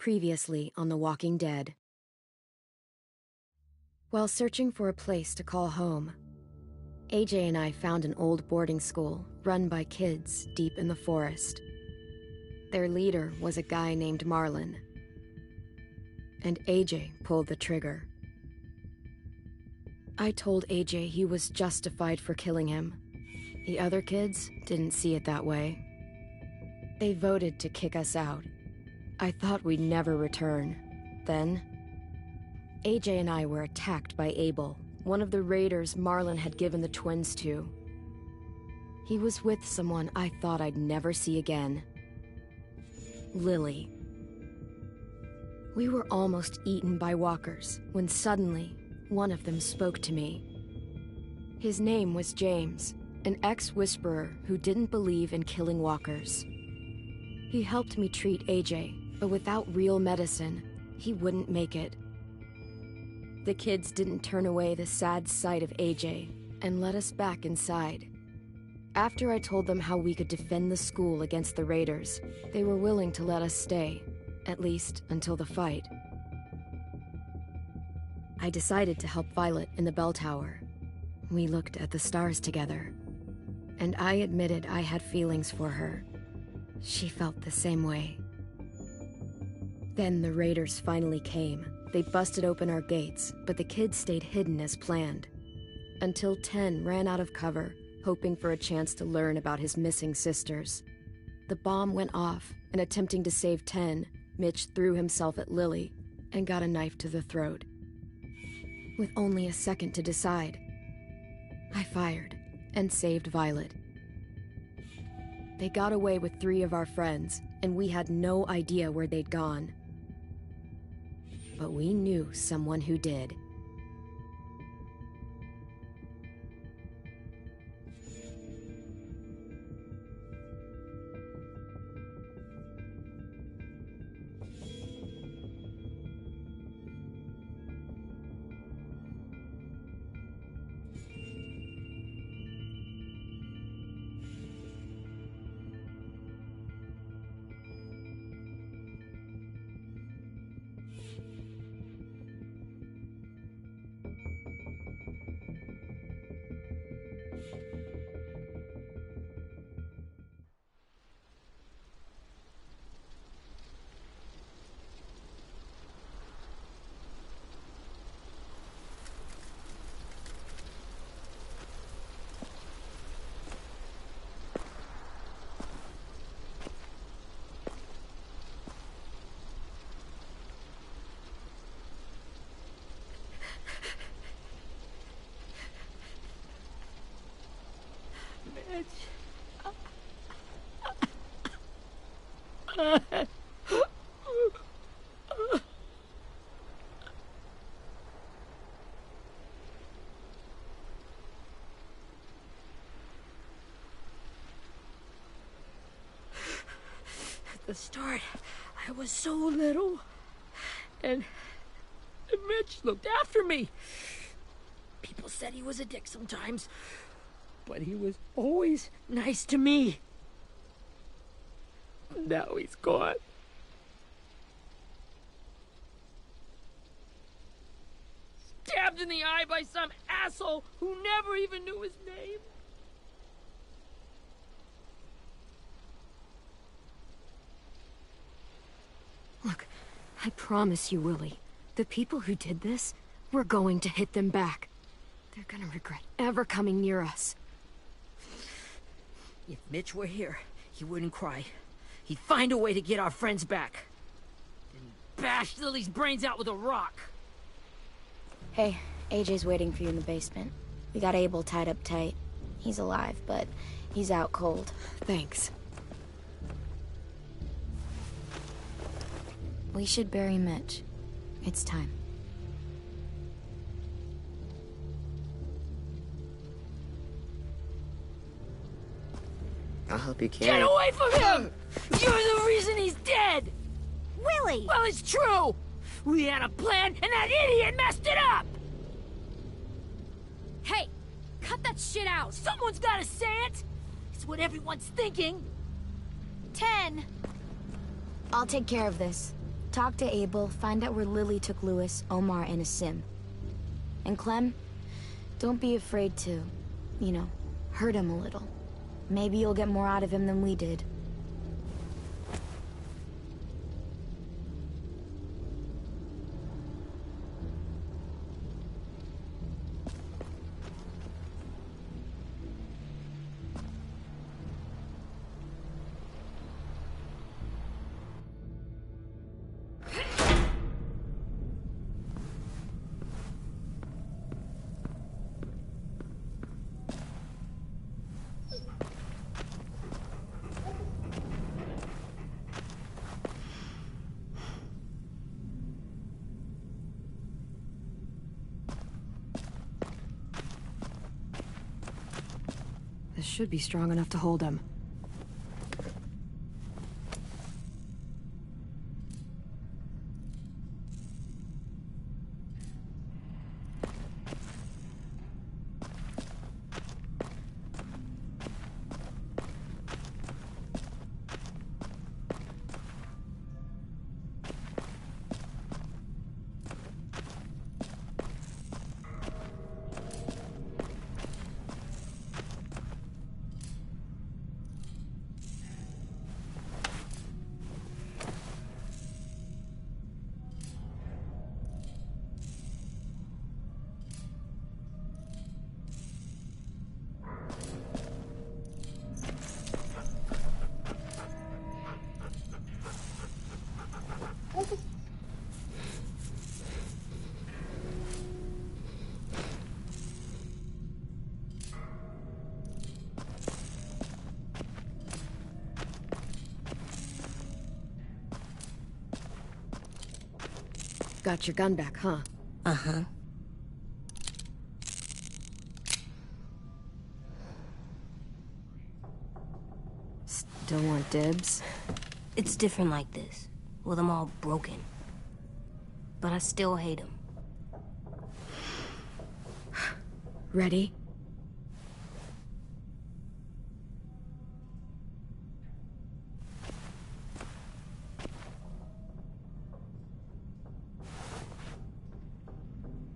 Previously on The Walking Dead. While searching for a place to call home, AJ and I found an old boarding school run by kids deep in the forest. Their leader was a guy named Marlon, and AJ pulled the trigger. I told AJ he was justified for killing him. The other kids didn't see it that way. They voted to kick us out. I thought we'd never return. Then, AJ and I were attacked by Abel, one of the raiders Marlon had given the twins to. He was with someone I thought I'd never see again. Lily. We were almost eaten by walkers when suddenly one of them spoke to me. His name was James, an ex-whisperer who didn't believe in killing walkers. He helped me treat AJ, but without real medicine, he wouldn't make it. The kids didn't turn away the sad sight of AJ and let us back inside. After I told them how we could defend the school against the raiders, they were willing to let us stay, at least until the fight. I decided to help Violet in the bell tower. We looked at the stars together, and I admitted I had feelings for her. She felt the same way. Then the raiders finally came. They busted open our gates, but the kids stayed hidden as planned. Until 10 ran out of cover, hoping for a chance to learn about his missing sisters. The bomb went off, and attempting to save 10, Mitch threw himself at Lily and got a knife to the throat. With only a second to decide, I fired and saved Violet. They got away with 3 of our friends, and we had no idea where they'd gone. But we knew someone who did. At the start, I was so little, and Mitch looked after me. People said he was a dick sometimes, but he was always nice to me. Now he's gone. Stabbed in the eye by some asshole who never even knew his name. Look, I promise you, Willie, the people who did this, we're going to hit them back. They're gonna regret ever coming near us. If Mitch were here, he wouldn't cry. He'd find a way to get our friends back. Then bash Lily's brains out with a rock. Hey, AJ's waiting for you in the basement. We got Abel tied up tight. He's alive, but he's out cold. Thanks. We should bury Mitch. It's time. I'll help you carry. Get away from him! You're the reason he's dead! Willie! Well, it's true! We had a plan, and that idiot messed it up! Hey! Cut that shit out! Someone's gotta say it! It's what everyone's thinking! 10! I'll take care of this. Talk to Abel, find out where Lily took Lewis, Omar, and Asim. And Clem, don't be afraid to, you know, hurt him a little. Maybe you'll get more out of him than we did. This should be strong enough to hold him. Got your gun back, huh? Uh-huh. Still want dibs? It's different like this, with them all broken. But I still hate them. Ready?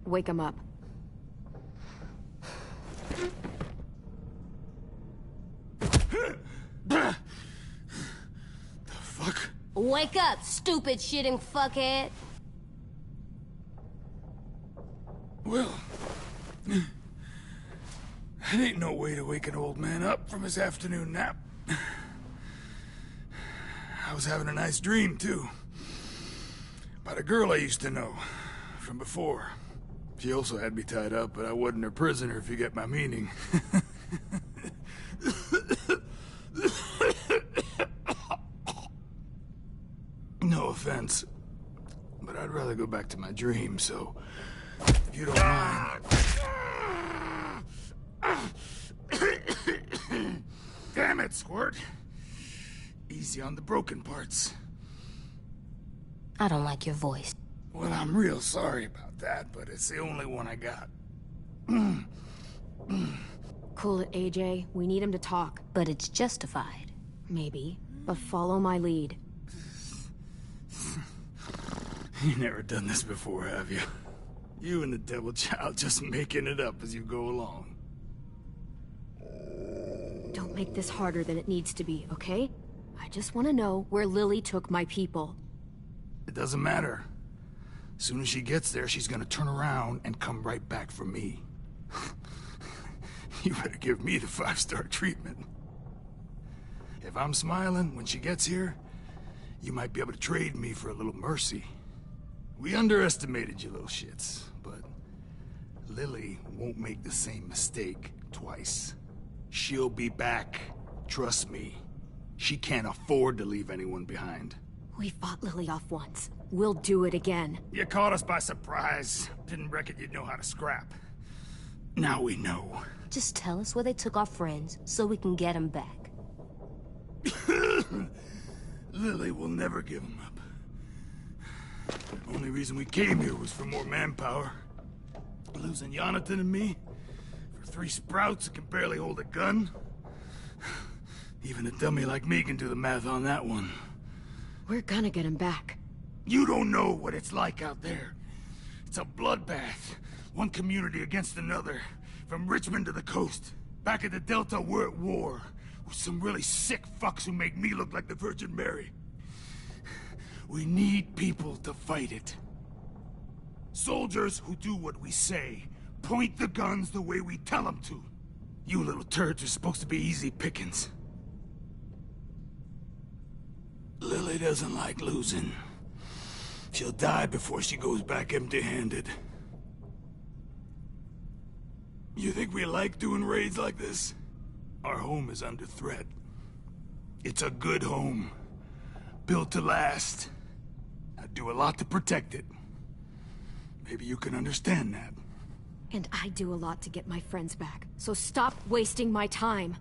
Wake him up. The fuck? Wake up, stupid shitting fuckhead! Well, that ain't no way to wake an old man up from his afternoon nap. I was having a nice dream, too. About a girl I used to know from before. She also had me tied up, but I wasn't her prisoner, if you get my meaning. No offense, but I'd rather go back to my dream, so if you don't mind. Damn it, Squirt. Easy on the broken parts. I don't like your voice. Well, I'm real sorry about that, but it's the only one I got. Cool it, AJ. We need him to talk. But it's justified. Maybe. But follow my lead. You never done this before, have you? You and the devil child just making it up as you go along. Don't make this harder than it needs to be, okay? I just want to know where Lily took my people. It doesn't matter. As soon as she gets there, she's gonna turn around and come right back for me. You better give me the 5-star treatment. If I'm smiling when she gets here, you might be able to trade me for a little mercy. We underestimated you little shits, but Lily won't make the same mistake twice. She'll be back. Trust me. She can't afford to leave anyone behind. We fought Lily off once. We'll do it again. You caught us by surprise. Didn't reckon you'd know how to scrap. Now we know. Just tell us where they took our friends, so we can get them back. Lily will never give them up. The only reason we came here was for more manpower. Losing Jonathan and me for 3 sprouts that can barely hold a gun. Even a dummy like me can do the math on that one. We're gonna get him back. You don't know what it's like out there. It's a bloodbath. One community against another. From Richmond to the coast. Back at the Delta, we're at war. With some really sick fucks who make me look like the Virgin Mary. We need people to fight it. Soldiers who do what we say. Point the guns the way we tell them to. You little turds are supposed to be easy pickings. Lily doesn't like losing. She'll die before she goes back empty-handed. You think we like doing raids like this? Our home is under threat. It's a good home. Built to last. I do a lot to protect it. Maybe you can understand that. And I do a lot to get my friends back, so stop wasting my time.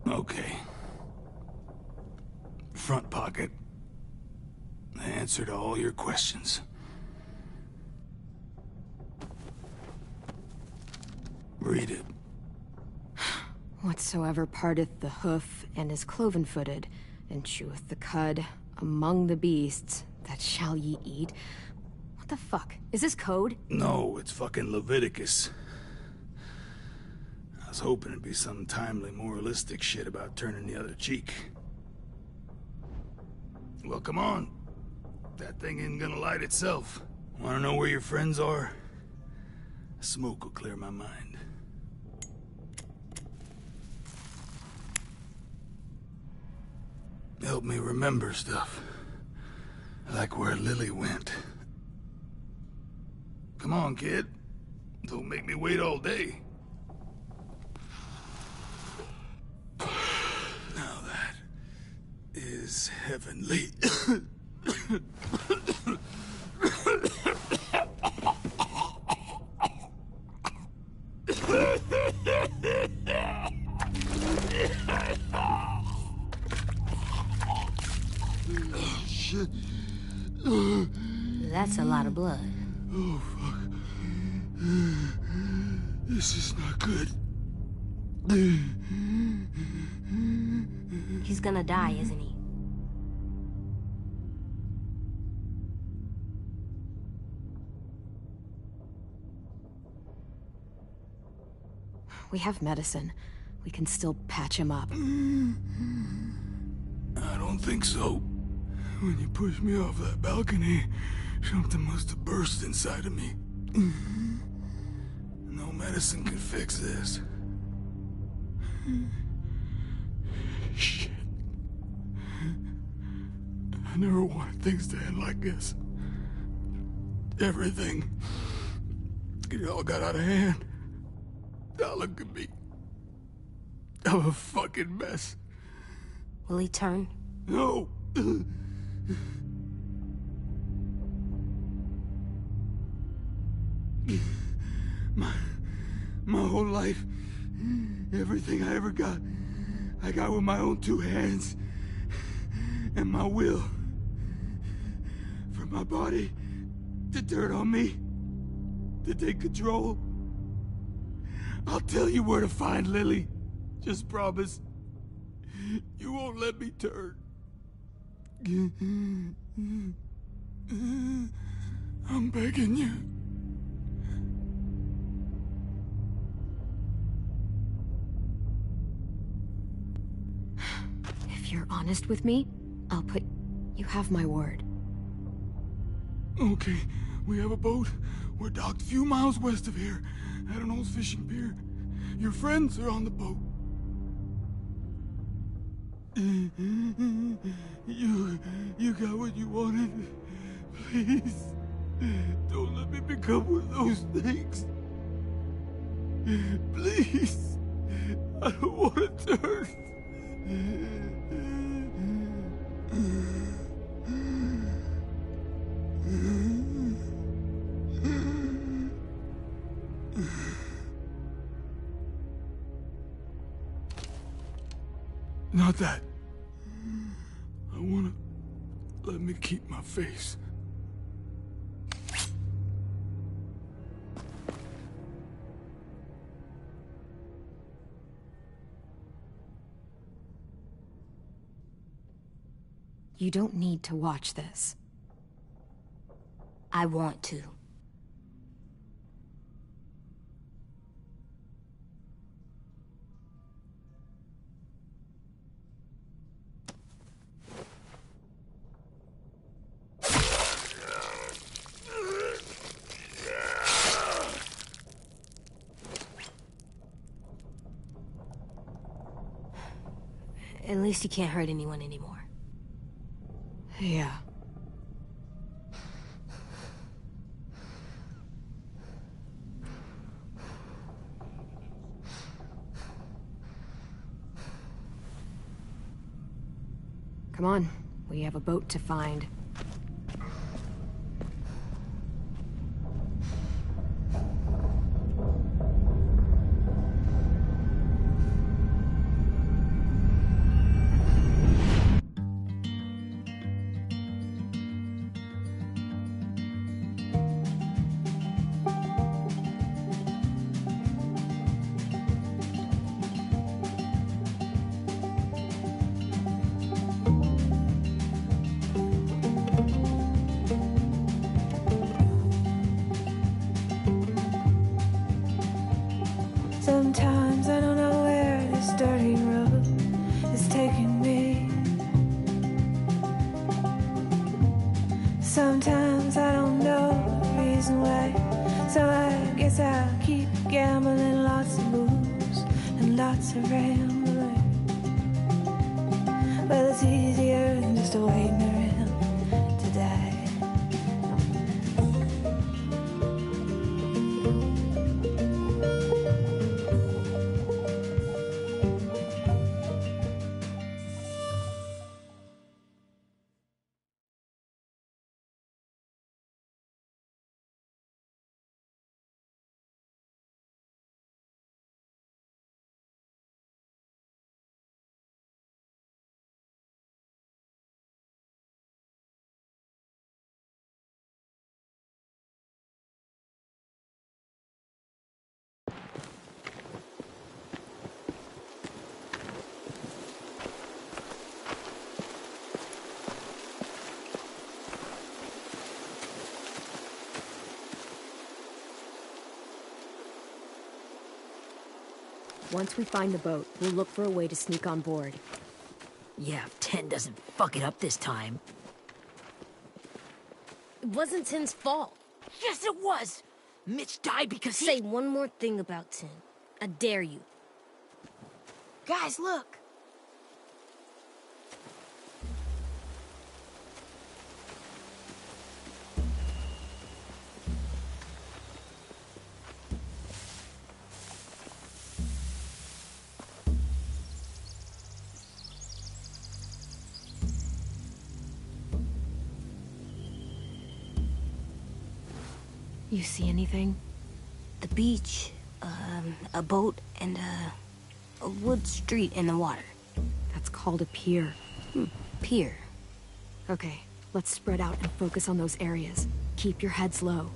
Okay. Front pocket. The answer to all your questions. Read it. Whatsoever parteth the hoof, and is cloven-footed, and cheweth the cud, among the beasts, that shall ye eat. What the fuck? Is this code? No, it's fucking Leviticus. I was hoping it'd be some timely, moralistic shit about turning the other cheek. Well, come on. That thing ain't gonna light itself. Wanna know where your friends are? Smoke will clear my mind. Help me remember stuff. Like where Lily went. Come on, kid. Don't make me wait all day. Now that is heavenly. Shit. That's a lot of blood. Oh, fuck. This is not good. He's gonna die, isn't he? We have medicine. We can still patch him up. I don't think so. When you pushed me off that balcony, something must have burst inside of me. No medicine could fix this. Shit. I never wanted things to end like this. Everything. It all got out of hand. Now look at me. I'm a fucking mess. Will he turn? No. My whole life, everything I ever got, I got with my own two hands and my will. For my body to turn on me, to take control. I'll tell you where to find Lily. Just promise you won't let me turn. I'm begging you. If you're honest with me, I'll put... You have my word. Okay, we have a boat. We're docked a few miles west of here, at an old fishing pier. Your friends are on the boat. You got what you wanted. Please, don't let me become one of those things. Please, I don't want to turn. Not that. I wanna let me keep my face. You don't need to watch this. I want to. At least you can't hurt anyone anymore. Yeah. Come on, we have a boat to find. Sometimes I don't know where this dirty road is taking me. Sometimes I don't know the reason why. So I guess I'll keep gambling, lots of moves and lots of rambling. Well, it's easier than just waiting around to die. Once we find the boat, we'll look for a way to sneak on board. Yeah, if 10 doesn't fuck it up this time. It wasn't Tin's fault. Yes, it was! Mitch died because he— Say one more thing about Tin. I dare you. Guys, look! You see anything? The beach, a boat, and a wood street in the water. That's called a pier. Pier. Okay, let's spread out and focus on those areas. Keep your heads low.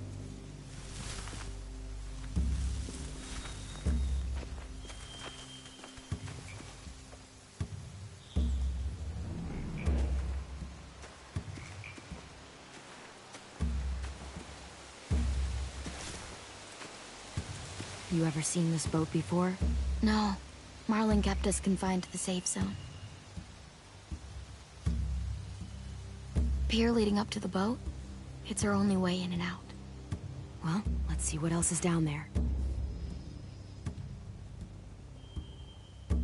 You ever seen this boat before? No. Marlin kept us confined to the safe zone. Pier leading up to the boat? It's our only way in and out. Well, let's see what else is down there.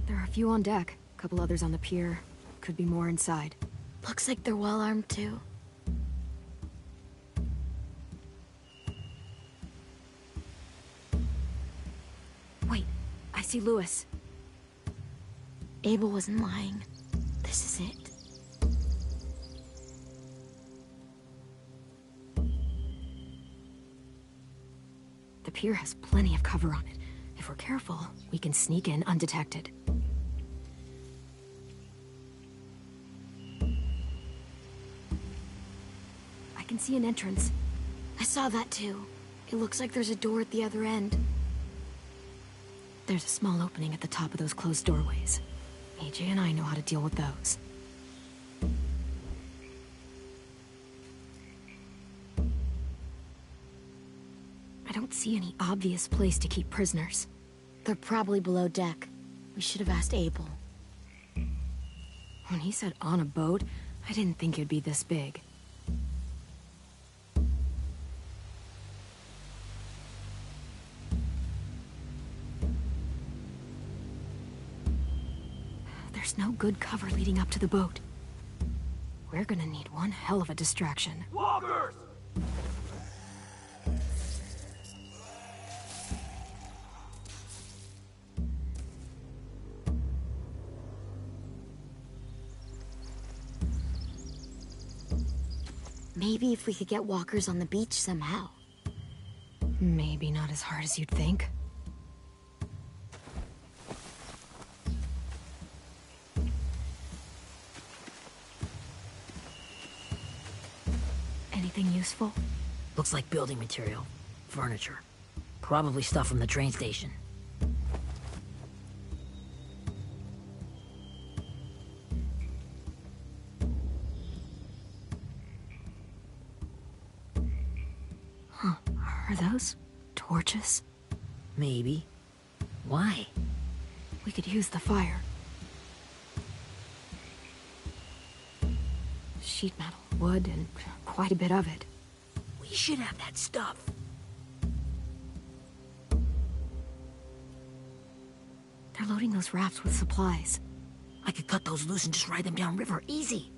There are a few on deck, a couple others on the pier. Could be more inside. Looks like they're well armed too. Wait, I see Lewis. Abel wasn't lying. This is it. The pier has plenty of cover on it. If we're careful, we can sneak in undetected. I can see an entrance. I saw that too. It looks like there's a door at the other end. There's a small opening at the top of those closed doorways. AJ and I know how to deal with those. I don't see any obvious place to keep prisoners. They're probably below deck. We should have asked Abel. When he said on a boat, I didn't think it'd be this big. There's no good cover leading up to the boat. We're gonna need one hell of a distraction. Walkers! Maybe if we could get walkers on the beach somehow. Maybe not as hard as you'd think. Anything useful? Looks like building material. Furniture. Probably stuff from the train station. Huh. Are those torches? Maybe. Why? We could use the fire. Sheet metal, wood, and quite a bit of it. We should have that stuff. They're loading those rafts with supplies. I could cut those loose and just ride them downriver, easy.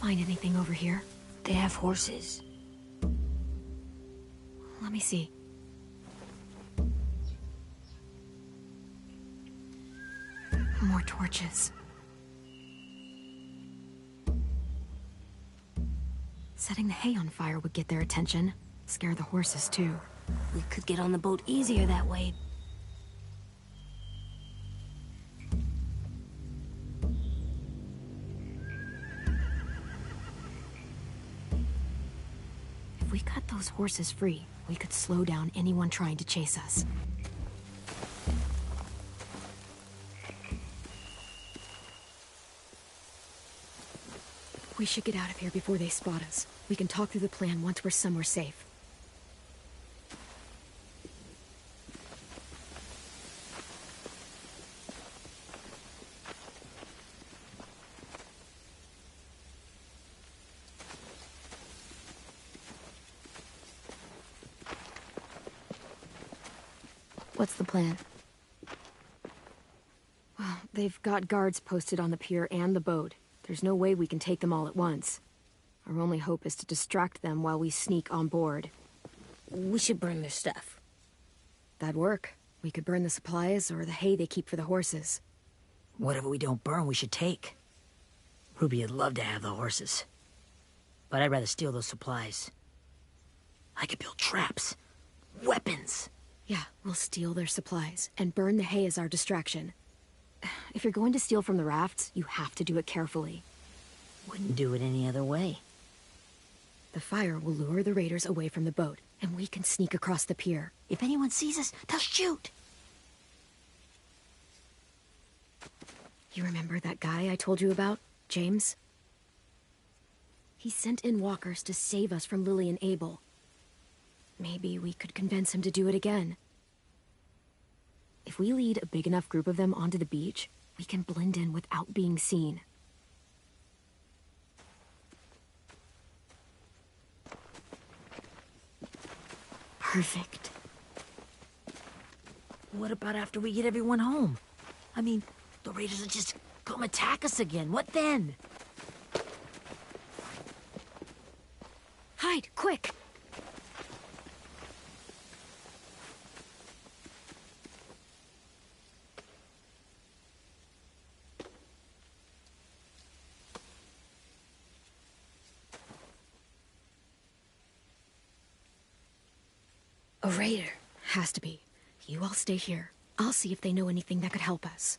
Find anything over here? They have horses. Let me see. More torches. Setting the hay on fire would get their attention. Scare the horses, too. We could get on the boat easier that way. If we cut those horses free, we could slow down anyone trying to chase us. We should get out of here before they spot us. We can talk through the plan once we're somewhere safe. What's the plan? Well, they've got guards posted on the pier and the boat. There's no way we can take them all at once. Our only hope is to distract them while we sneak on board. We should burn their stuff. That'd work. We could burn the supplies or the hay they keep for the horses. Whatever we don't burn, we should take. Ruby would love to have the horses. But I'd rather steal those supplies. I could build traps. Weapons. Yeah, we'll steal their supplies and burn the hay as our distraction. If you're going to steal from the rafts, you have to do it carefully. Wouldn't do it any other way. The fire will lure the raiders away from the boat, and we can sneak across the pier. If anyone sees us, they'll shoot. You remember that guy I told you about, James? He sent in walkers to save us from Lily and Abel. Maybe we could convince him to do it again. If we lead a big enough group of them onto the beach, we can blend in without being seen. Perfect. What about after we get everyone home? I mean, the raiders will just come attack us again. What then? Hide, quick! A raider. Has to be. You all stay here. I'll see if they know anything that could help us.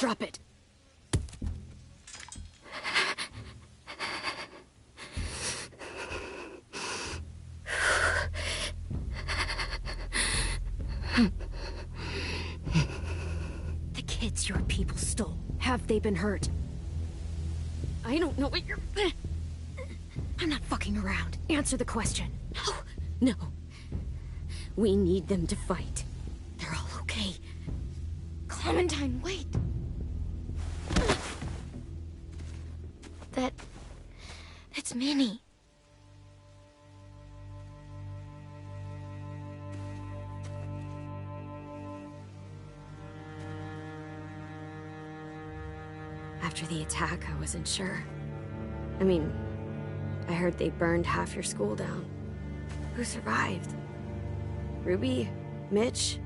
Drop it. The kids your people stole. Have they been hurt? I don't know what you're... I'm not fucking around. Answer the question. No. We need them to fight. They're all okay. Clementine, wait! That's Minnie. After the attack, I wasn't sure. I mean, I heard they burned half your school down. Who survived? Ruby? Mitch?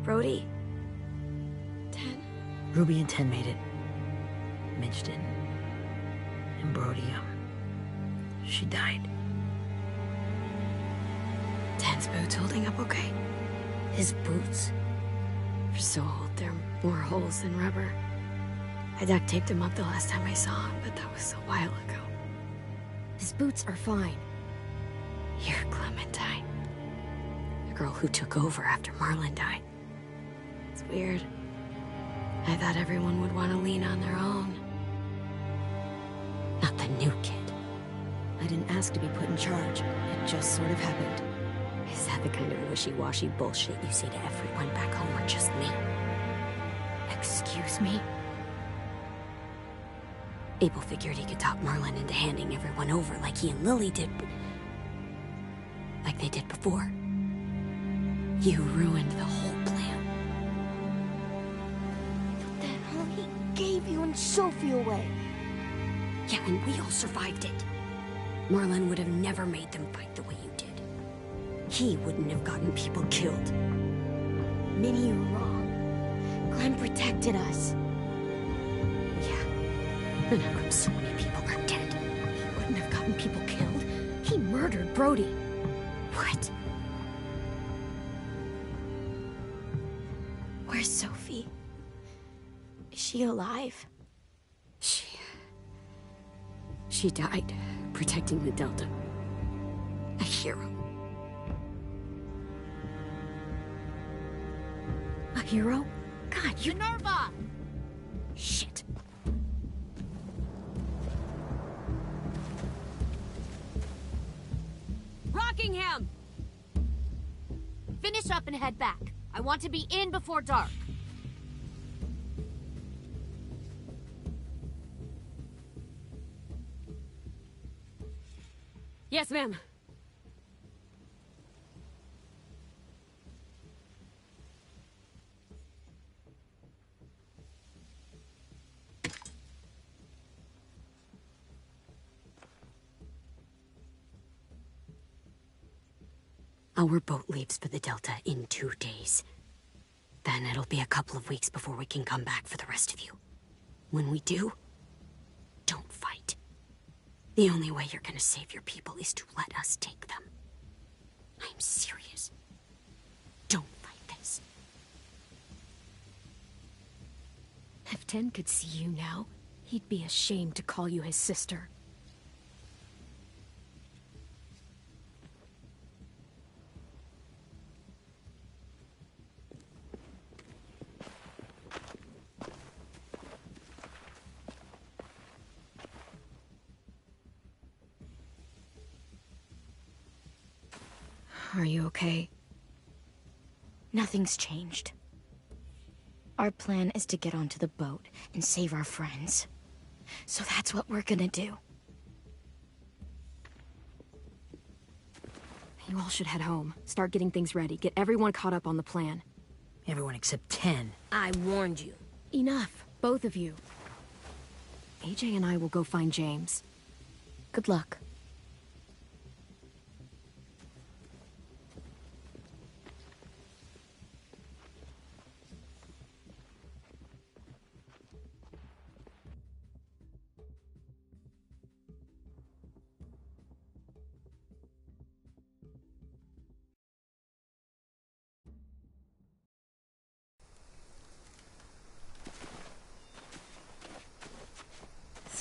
Brody? Ten? Ruby and Ten made it. Mitch didn't. And Brody, she died. Ten's boots holding up okay? His boots. They're so old, there are more holes than rubber. I duct taped him up the last time I saw him, but that was a while ago. His boots are fine. You're Clementine. The girl who took over after Marlon died. It's weird. I thought everyone would want to lean on their own. Not the new kid. I didn't ask to be put in charge. It just sort of happened. Is that the kind of wishy-washy bullshit you say to everyone back home, or just me? Excuse me? Abel figured he could talk Marlon into handing everyone over like he and Lily did. Like they did before. You ruined the whole plan. The hell he gave you and Sophie away. Yeah, and we all survived it. Marlon would have never made them fight the way you did. He wouldn't have gotten people killed. Minnie, you're wrong. Clem protected us. And how come so many people are dead? He wouldn't have gotten people killed. He murdered Brody. What? Where's Sophie? Is she alive? She died protecting the Delta. A hero. A hero? God, you... Minerva! Shit. Rockingham! Finish up and head back. I want to be in before dark. Yes, ma'am. Our boat leaves for the Delta in 2 days. Then it'll be a couple of weeks before we can come back for the rest of you. When we do, don't fight. The only way you're gonna save your people is to let us take them. I'm serious. Don't fight this. If Ten could see you now, he'd be ashamed to call you his sister. Are you okay? Nothing's changed. Our plan is to get onto the boat and save our friends. So that's what we're gonna do. You all should head home. Start getting things ready. Get everyone caught up on the plan. Everyone except 10. I warned you. Enough, both of you. AJ and I will go find James. Good luck.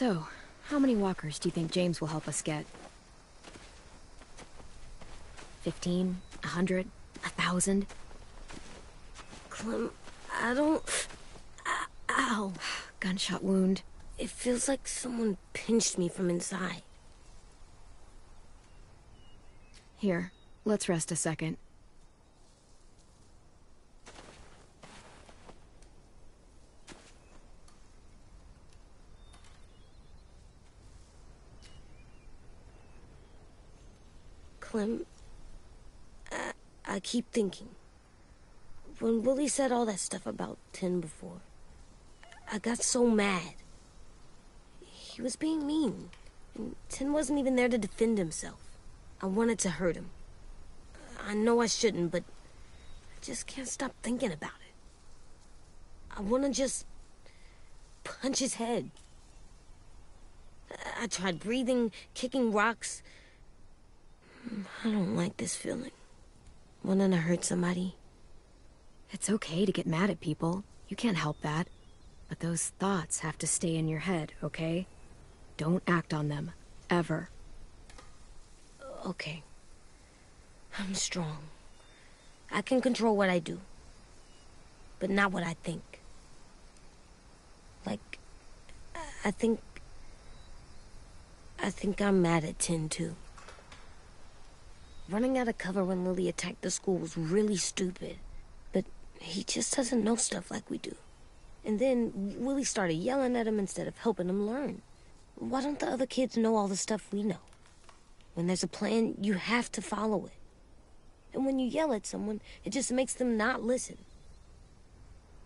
So, how many walkers do you think James will help us get? 15? 100? 1,000? Clem, I don't... Ow. Gunshot wound. It feels like someone pinched me from inside. Here, let's rest a second. Clem, I keep thinking. When Willie said all that stuff about Tin before, I got so mad. He was being mean, and Tin wasn't even there to defend himself. I wanted to hurt him. I know I shouldn't, but I just can't stop thinking about it. I want to just punch his head. I tried breathing, kicking rocks. I don't like this feeling. Wanting to hurt somebody. It's okay to get mad at people. You can't help that. But those thoughts have to stay in your head, okay? Don't act on them. Ever. Okay. I'm strong. I can control what I do. But not what I think. Like, I think I'm mad at Tin, too. Running out of cover when Lily attacked the school was really stupid. But he just doesn't know stuff like we do. And then Willie started yelling at him instead of helping him learn. Why don't the other kids know all the stuff we know? When there's a plan, you have to follow it. And when you yell at someone, it just makes them not listen.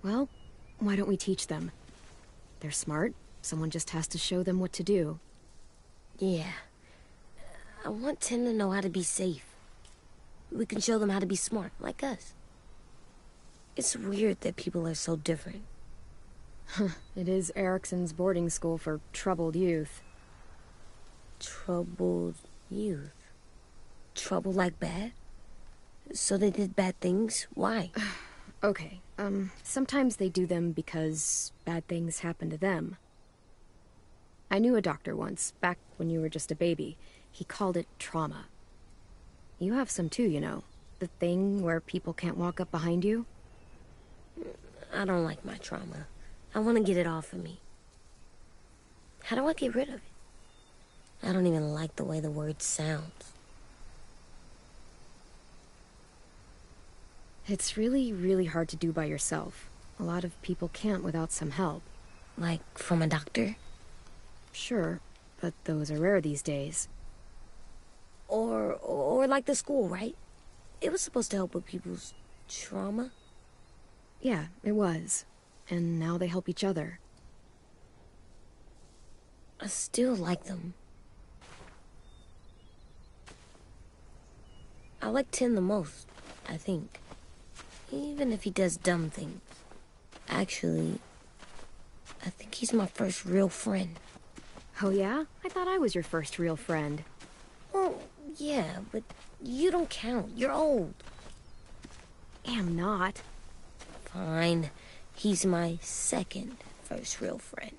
Well, why don't we teach them? They're smart. Someone just has to show them what to do. Yeah. I want Tin to know how to be safe. We can show them how to be smart, like us. It's weird that people are so different. It is Erickson's boarding school for troubled youth. Troubled youth? Trouble like bad? So they did bad things? Why? Okay, sometimes they do them because bad things happen to them. I knew a doctor once, back when you were just a baby. He called it trauma. You have some too, you know. The thing where people can't walk up behind you. I don't like my trauma. I want to get it off of me. How do I get rid of it? I don't even like the way the word sounds. It's really, really hard to do by yourself. A lot of people can't without some help. Like from a doctor? Sure, but those are rare these days. Or like the school, right? It was supposed to help with people's trauma. Yeah, it was. And now they help each other. I still like them. I like Tin the most, I think. Even if he does dumb things. Actually, I think he's my first real friend. Oh yeah? I thought I was your first real friend. Well, yeah, but you don't count. You're old. Am not. Fine. He's my second first real friend.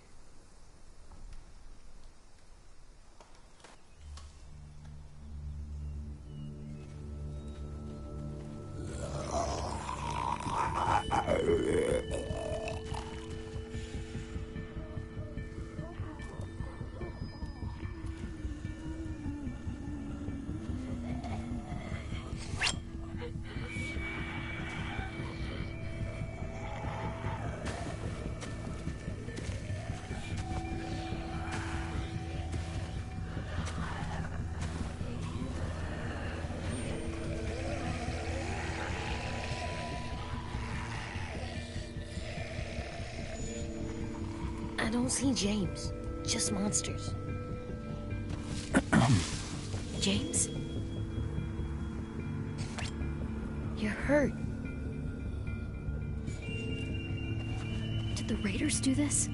I don't see James. Just monsters. James? You're hurt. Did the Raiders do this?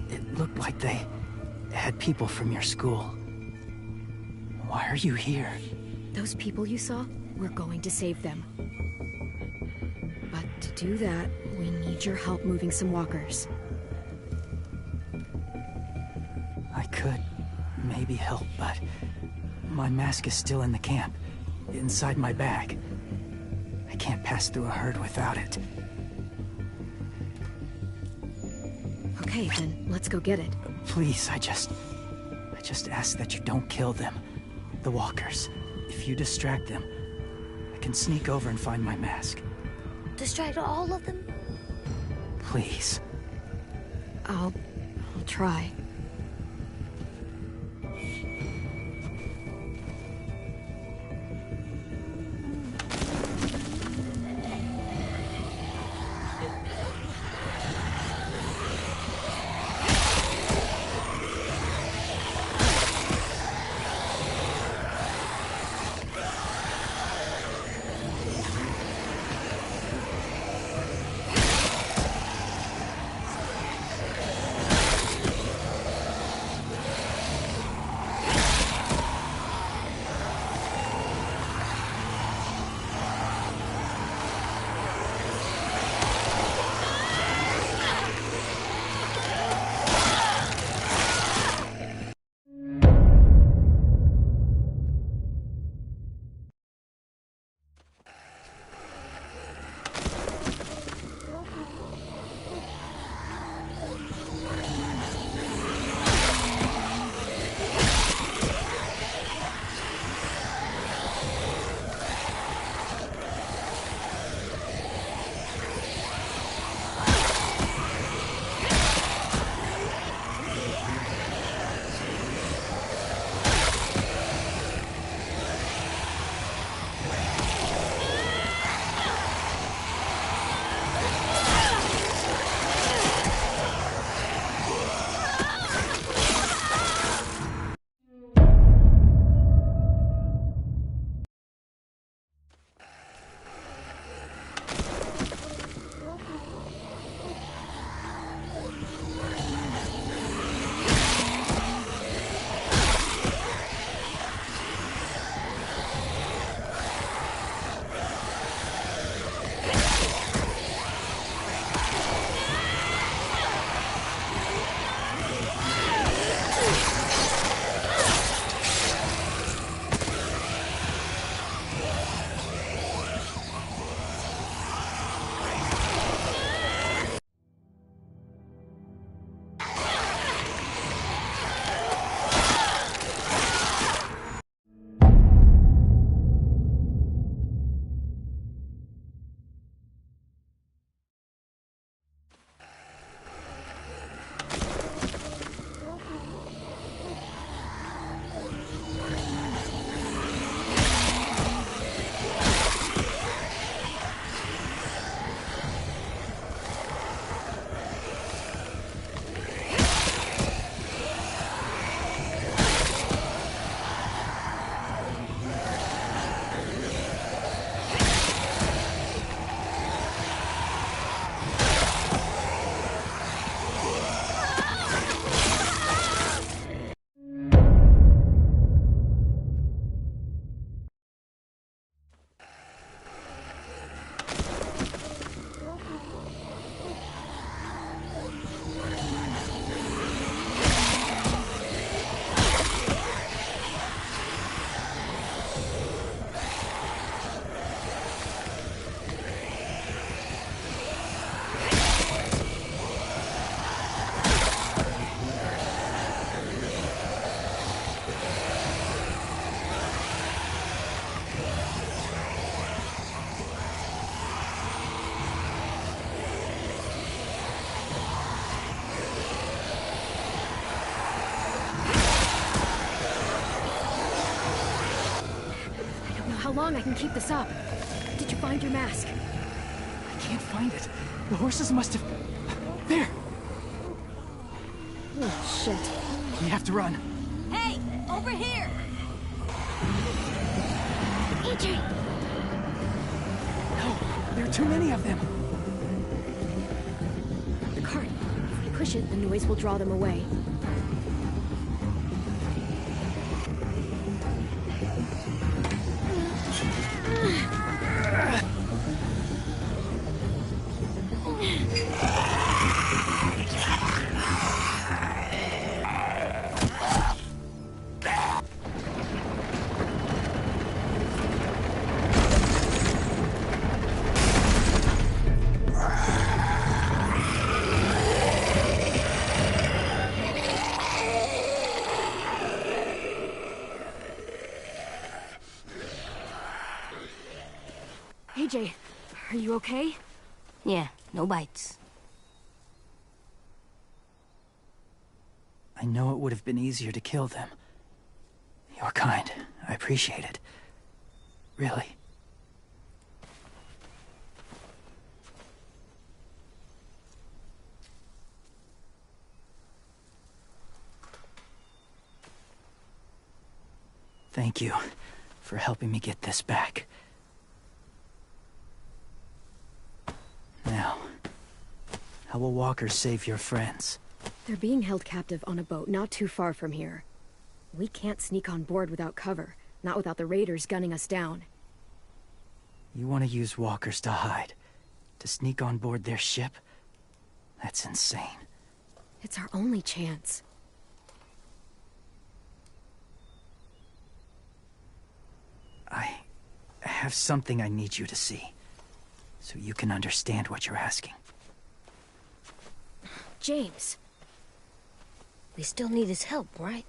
It looked like they had people from your school. Why are you here? Those people you saw? We're going to save them. But to do that, we need your help moving some walkers. maybe help, but my mask is still in the camp, inside my bag. I can't pass through a herd without it. Okay, then let's go get it. Please, I just ask that you don't kill them. The walkers. If you distract them, I can sneak over and find my mask. Distract all of them? Please. I'll try. How long I can keep this up? Did you find your mask? I can't find it. The horses must have... There! Oh, shit. We have to run. Hey, over here! Adrian! No, there are too many of them. The cart. If we push it, the noise will draw them away. AJ, are you okay? Yeah, no bites. I know it would have been easier to kill them. You're kind. I appreciate it. Really. Thank you for helping me get this back. Now, how will walkers save your friends? They're being held captive on a boat not too far from here. We can't sneak on board without cover, not without the raiders gunning us down. You want to use walkers to hide? To sneak on board their ship? That's insane. It's our only chance. I have something I need you to see, so you can understand what you're asking. James. We still need his help, right?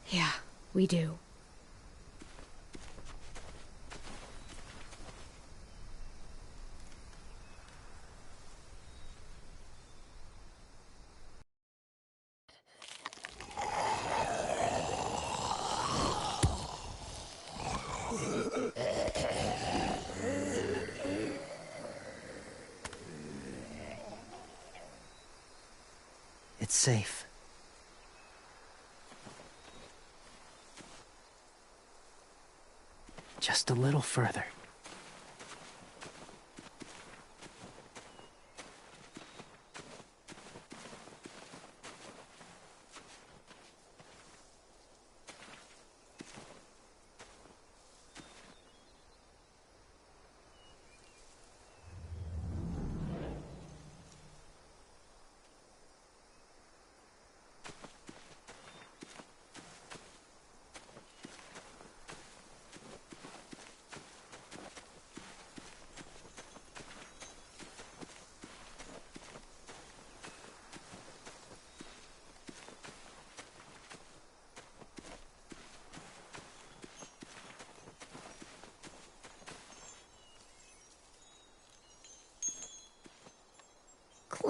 Yeah, we do. It's safe. Just a little further.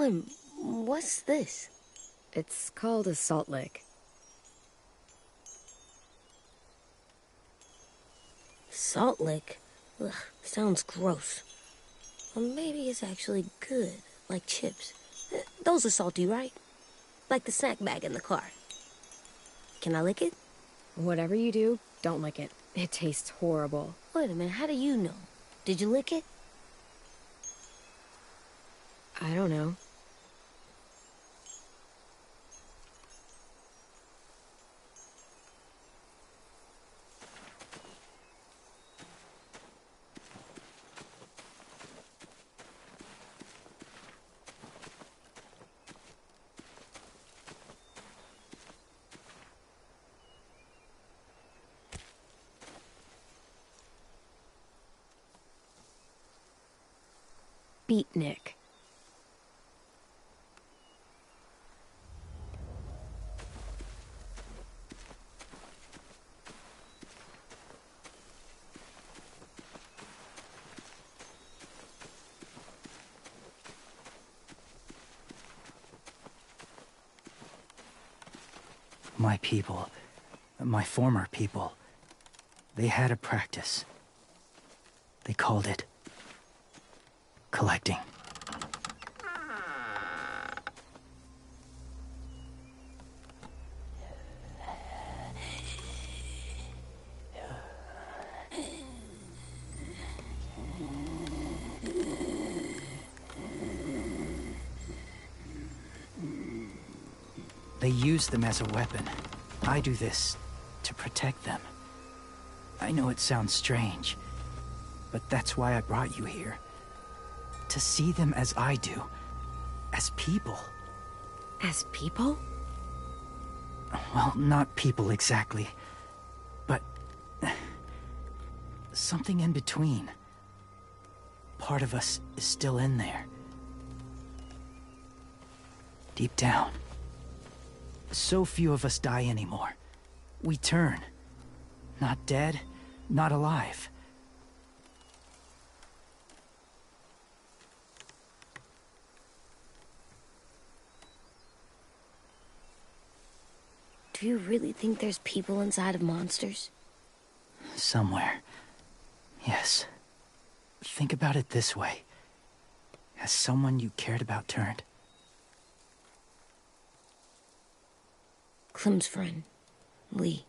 Clem, what's this? It's called a salt lick. Salt lick? Ugh, sounds gross. Or maybe it's actually good, like chips. Those are salty, right? Like the snack bag in the car. Can I lick it? Whatever you do, don't lick it. It tastes horrible. Wait a minute, how do you know? Did you lick it? I don't know. Beatnik. My people, my former people, they had a practice. They called it collecting. They use them as a weapon. I do this to protect them. I know it sounds strange, but that's why I brought you here. To see them as I do. As people. As people? Well, not people exactly, but something in between. Part of us is still in there. Deep down. So few of us die anymore. We turn. Not dead, not alive. Do you really think there's people inside of monsters? Somewhere. Yes. Think about it this way. Has someone you cared about turned? Clem's friend, Lee.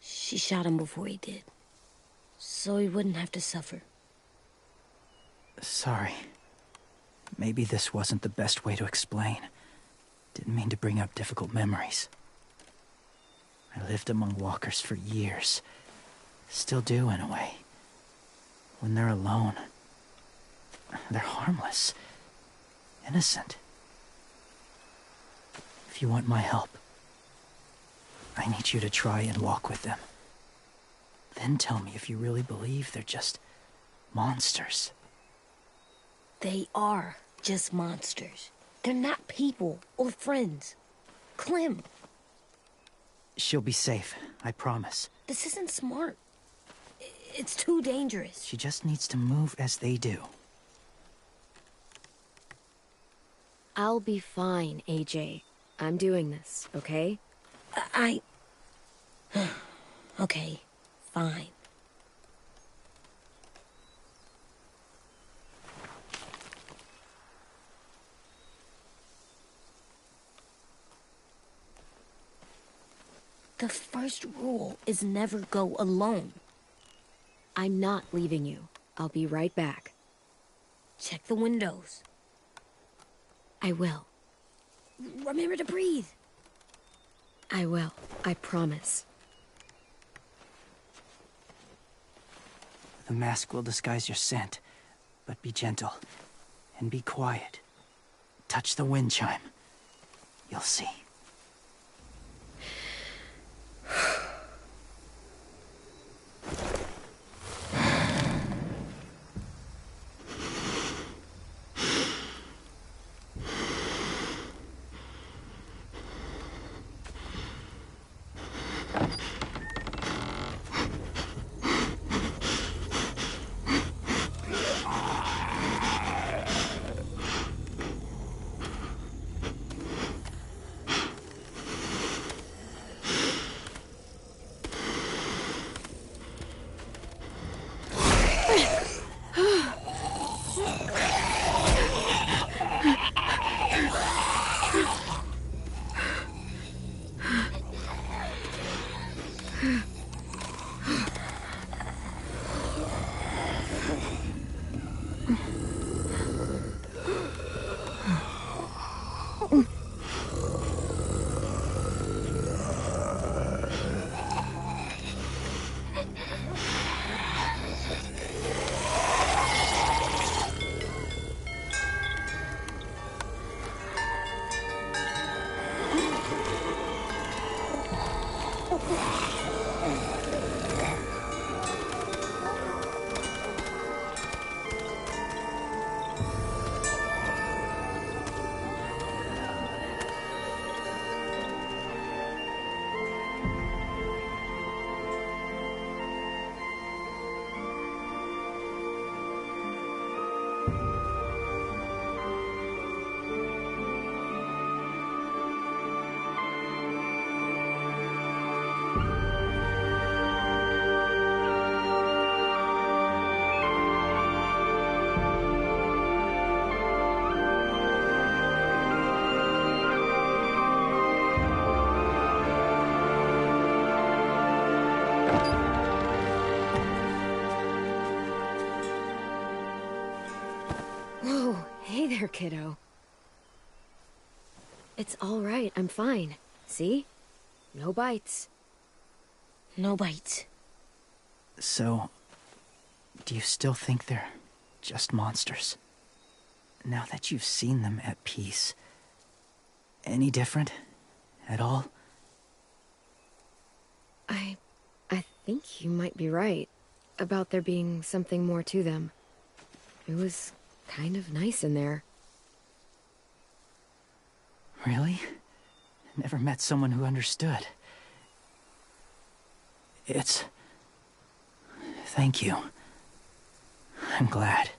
She shot him before he did. So he wouldn't have to suffer. Sorry. Maybe this wasn't the best way to explain. Didn't mean to bring up difficult memories. I lived among walkers for years. Still do, in a way. When they're alone, they're harmless. Innocent. If you want my help, I need you to try and walk with them. Then tell me if you really believe they're just monsters. They are just monsters. They're not people or friends. Clem. She'll be safe, I promise. This isn't smart. It's too dangerous. She just needs to move as they do. I'll be fine, AJ. I'm doing this, okay? Okay, fine. The first rule is never go alone. I'm not leaving you. I'll be right back. Check the windows. I will. Remember to breathe. I will. I promise. The mask will disguise your scent, but be gentle and be quiet. Touch the wind chime. You'll see. Whoa, hey there, kiddo. It's all right, I'm fine. See? No bites. No bites. So, do you still think they're just monsters? Now that you've seen them at peace, any different at all? I think you might be right about there being something more to them. It was kind of nice in there. Really? Never met someone who understood. Thank you. I'm glad.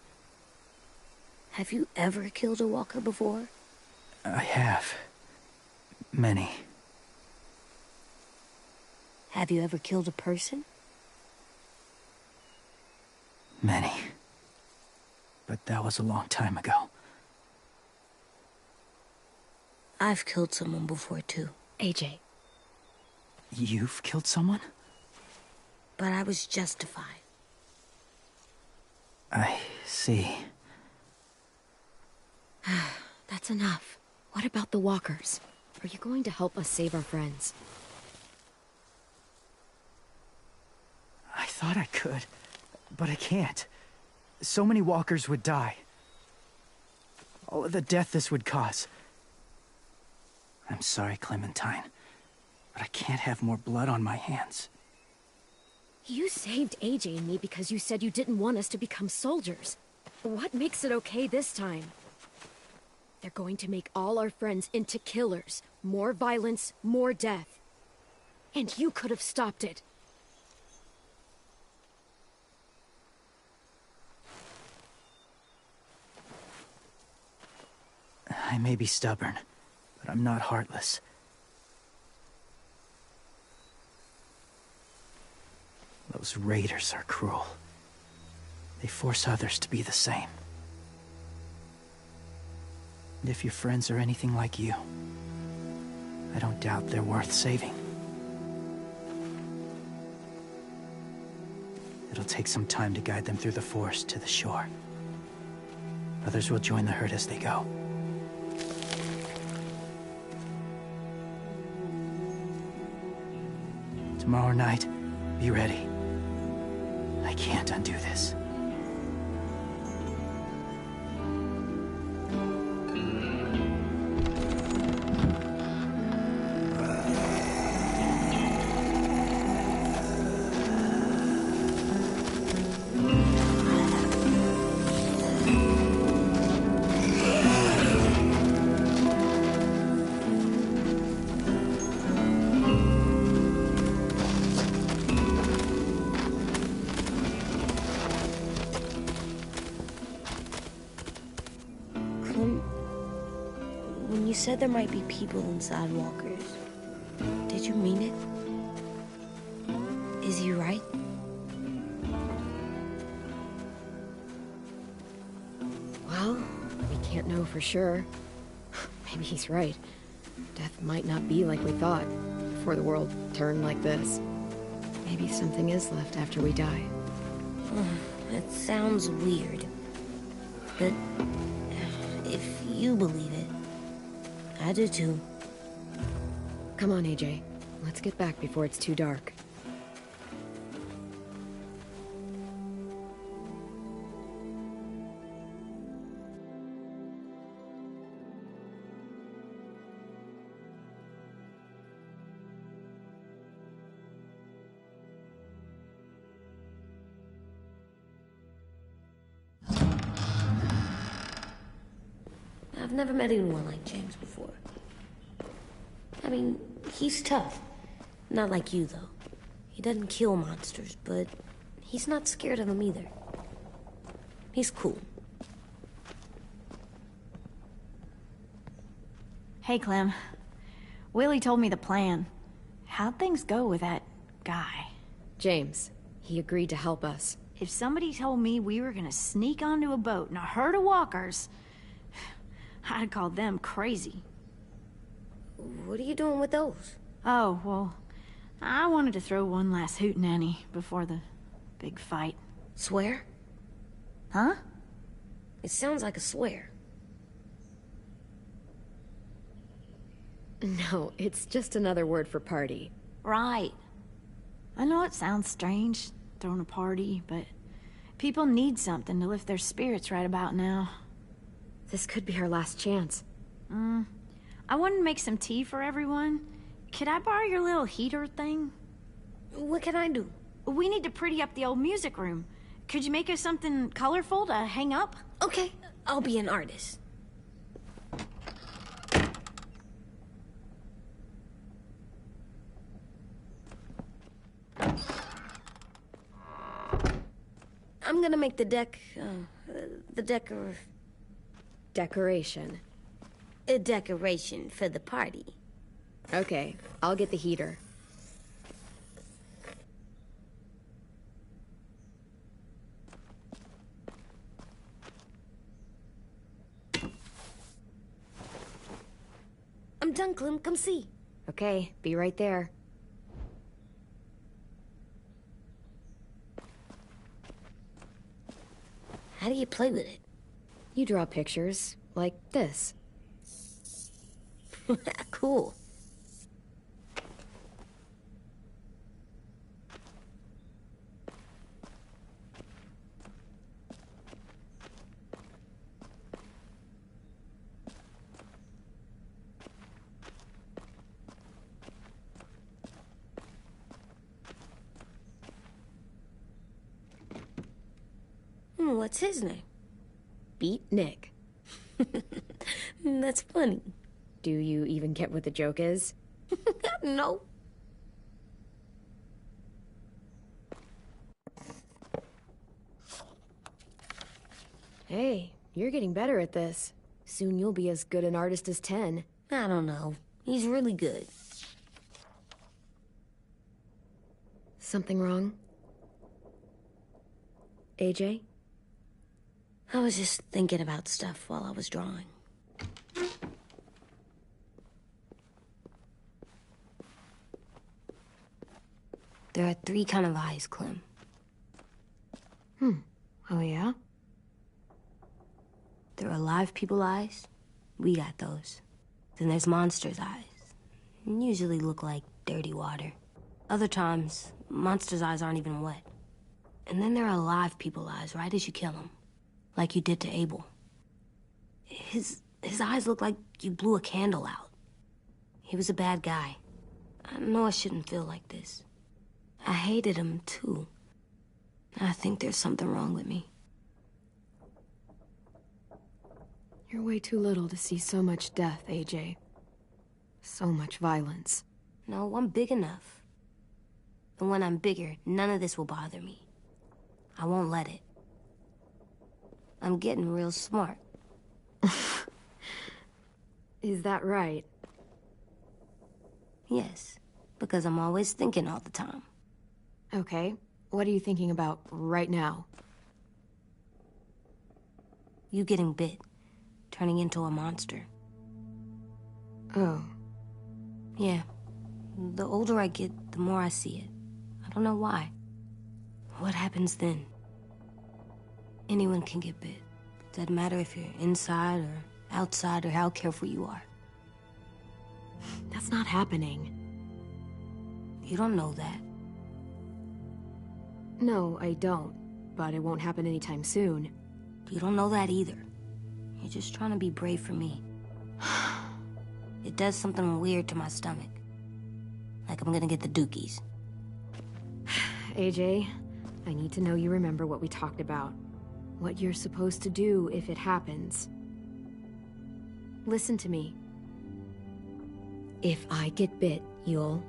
Have you ever killed a walker before? I have. Many. Have you ever killed a person? Many. But that was a long time ago. I've killed someone before, too. AJ. You've killed someone? But I was justified. I see. That's enough. What about the walkers? Are you going to help us save our friends? I thought I could, but I can't. So many walkers would die. All of the death this would cause. I'm sorry, Clementine, but I can't have more blood on my hands. You saved AJ and me because you said you didn't want us to become soldiers. What makes it okay this time? They're going to make all our friends into killers. More violence, more death. And you could have stopped it. I may be stubborn, but I'm not heartless. Those raiders are cruel. They force others to be the same. And if your friends are anything like you, I don't doubt they're worth saving. It'll take some time to guide them through the forest to the shore. Others will join the herd as they go. Tomorrow night, be ready. I can't undo this. When you said there might be people inside walkers, did you mean it? Is he right? Well, we can't know for sure. Maybe he's right. Death might not be like we thought before the world turned like this. Maybe something is left after we die. It sounds weird. But if you believe it, I do too. Come on, AJ. Let's get back before it's too dark. I've never met anyone like James before. I mean, he's tough. Not like you, though. He doesn't kill monsters, but he's not scared of them either. He's cool. Hey, Clem. Willie told me the plan. How'd things go with that guy? James. He agreed to help us. If somebody told me we were gonna sneak onto a boat in a herd of walkers, I'd call them crazy. What are you doing with those? Oh, well, I wanted to throw one last hootenanny before the big fight. Swear? Huh? It sounds like a swear. No, it's just another word for party. Right. I know it sounds strange, throwing a party, but people need something to lift their spirits right about now. This could be our last chance. I wanted to make some tea for everyone. Could I borrow your little heater thing? What can I do? We need to pretty up the old music room. Could you make us something colorful to hang up? Okay, I'll be an artist. I'm gonna make the Decoration. a decoration for the party. Okay, I'll get the heater. Clem. Come see. Okay, be right there. How do you play with it? You draw pictures, like this. Cool. What's his name? Beat Nick. That's funny. Do you even get what the joke is? No. Hey, you're getting better at this. Soon you'll be as good an artist as 10. I don't know. He's really good. Something wrong? AJ? I was just thinking about stuff while I was drawing. There are 3 kind of eyes, Clem. Oh yeah? There are live people eyes. We got those. Then there's monsters' eyes. Usually look like dirty water. Other times, monsters' eyes aren't even wet. And then there are live people eyes right as you kill them. Like you did to Abel. His eyes look like you blew a candle out. He was a bad guy. I know I shouldn't feel like this. I hated him, too. I think there's something wrong with me. You're way too little to see so much death, AJ. So much violence. No, I'm big enough. And when I'm bigger, none of this will bother me. I won't let it. I'm getting real smart. Is that right? Yes, because I'm always thinking all the time. Okay, what are you thinking about right now? You getting bit, turning into a monster. Oh. Yeah, the older I get, the more I see it. I don't know why. What happens then? Anyone can get bit. Doesn't matter if you're inside or outside or how careful you are. That's not happening. You don't know that. No, I don't. But it won't happen anytime soon. You don't know that either. You're just trying to be brave for me. It does something weird to my stomach. Like I'm gonna get the dookies. AJ, I need to know you remember what we talked about. What you're supposed to do if it happens. Listen to me. If I get bit, you'll...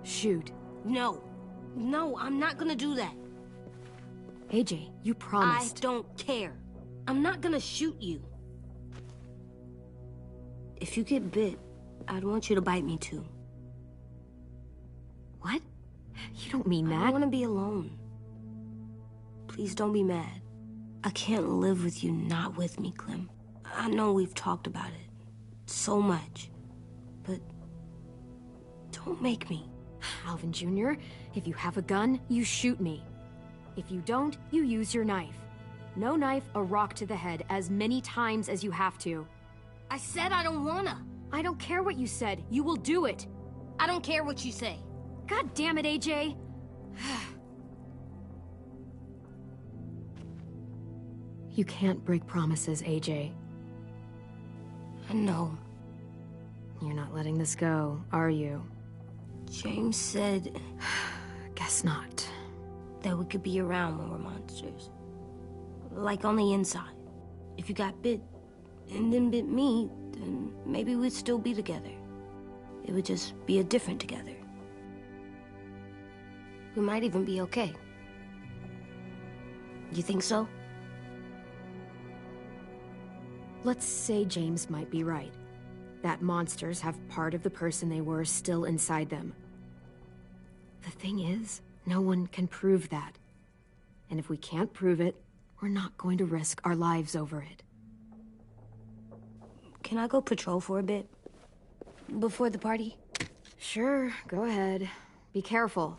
shoot. No. No, I'm not gonna do that. AJ, you promised. I don't care. I'm not gonna shoot you. If you get bit, I'd want you to bite me too. What? You don't mean that. I want to be alone. Please don't be mad. I can't live with you not with me, Clem. I know we've talked about it so much, but don't make me. Alvin Jr., if you have a gun, you shoot me. If you don't, you use your knife. No knife, a rock to the head as many times as you have to. I said I don't wanna. I don't care what you said. You will do it. I don't care what you say. God damn it, AJ. You can't break promises, AJ. I know. You're not letting this go, are you? James said... Guess not. That we could be around when we're monsters. Like on the inside. If you got bit and then bit me, then maybe we'd still be together. It would just be a different together. We might even be okay. You think so? Let's say James might be right. That monsters have part of the person they were still inside them. The thing is, no one can prove that. And if we can't prove it, we're not going to risk our lives over it. Can I go patrol for a bit? Before the party? Sure, go ahead. Be careful.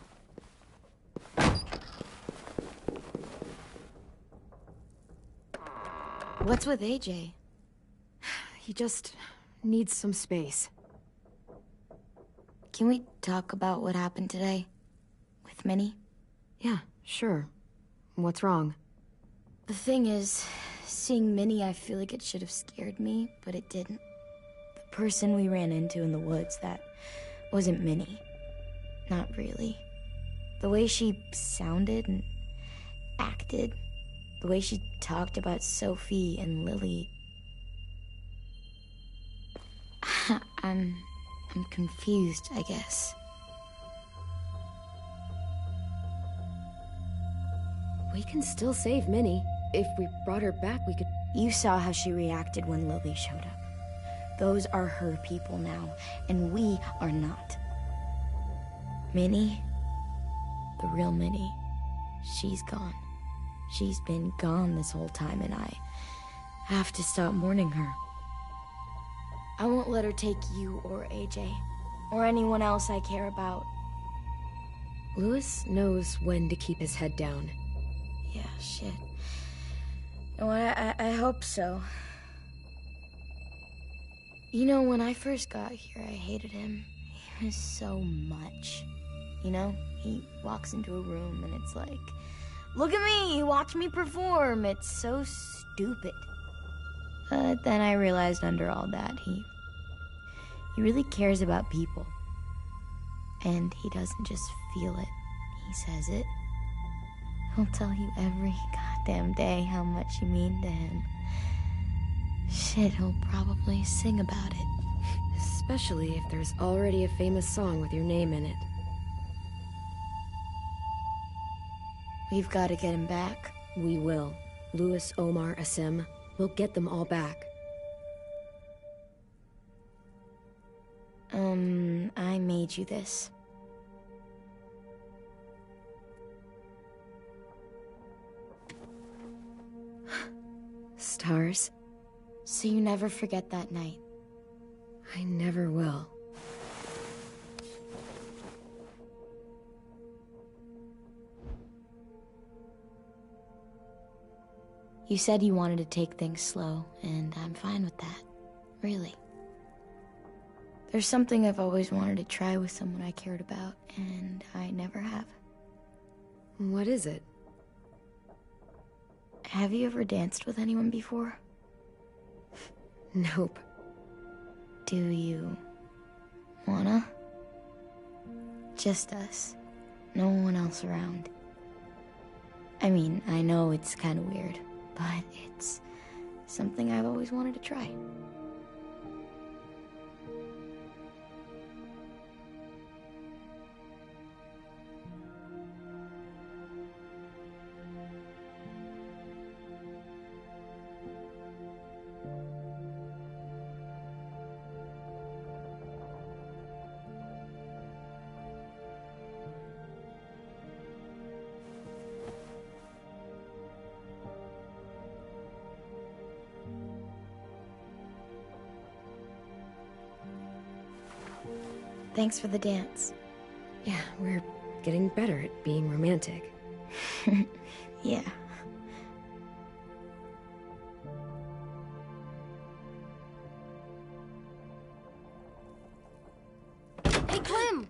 What's with AJ? He just needs some space. Can we talk about what happened today? With Minnie? Yeah, sure. What's wrong? The thing is, seeing Minnie, I feel like it should have scared me, but it didn't. The person we ran into in the woods, that wasn't Minnie. Not really. The way she sounded and acted, the way she talked about Sophie and Lily. I'm confused, I guess. We can still save Minnie. If we brought her back, we could... You saw how she reacted when Lily showed up. Those are her people now, and we are not. Minnie, the real Minnie, she's gone. She's been gone this whole time, and I have to stop mourning her. I won't let her take you or AJ, or anyone else I care about. Louis knows when to keep his head down. Yeah, shit. You know what, I hope so. You know, when I first got here, I hated him. He was so much. You know, he walks into a room and it's like, look at me, watch me perform. It's so stupid. But then I realized under all that, he really cares about people. And he doesn't just feel it, he says it. He'll tell you every goddamn day how much you mean to him. Shit, he'll probably sing about it. Especially if there's already a famous song with your name in it. We've got to get him back. We will. Louis, Omar, Asim. We'll get them all back. I made you this. Stars? So you never forget that night. I never will. You said you wanted to take things slow, and I'm fine with that. Really. There's something I've always wanted to try with someone I cared about, and I never have. What is it? Have you ever danced with anyone before? Nope. Do you wanna? Just us. No one else around. I mean, I know it's kind of weird, but it's something I've always wanted to try. Thanks for the dance. Yeah, we're getting better at being romantic. Yeah. Hey, Clem!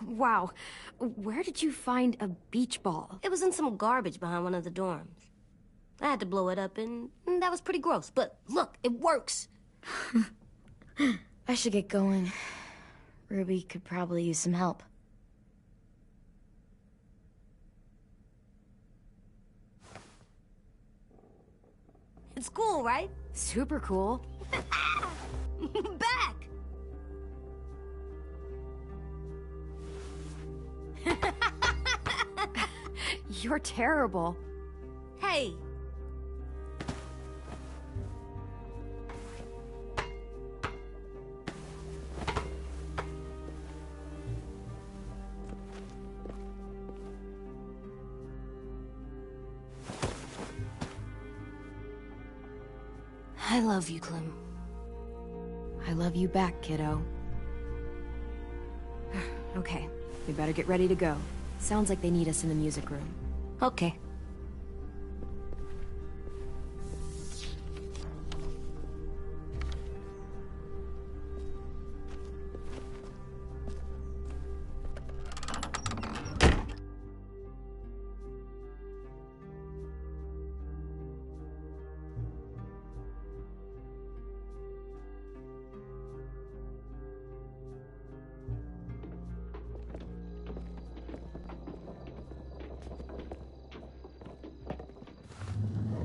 Wow. Where did you find a beach ball? It was in some garbage behind one of the dorms. I had to blow it up, and that was pretty gross. But look, it works. I should get going. Ruby could probably use some help. It's cool, right? Super cool. Back! You're terrible. Hey! I love you, Clem. I love you back, kiddo. Okay, we better get ready to go. Sounds like they need us in the music room. Okay.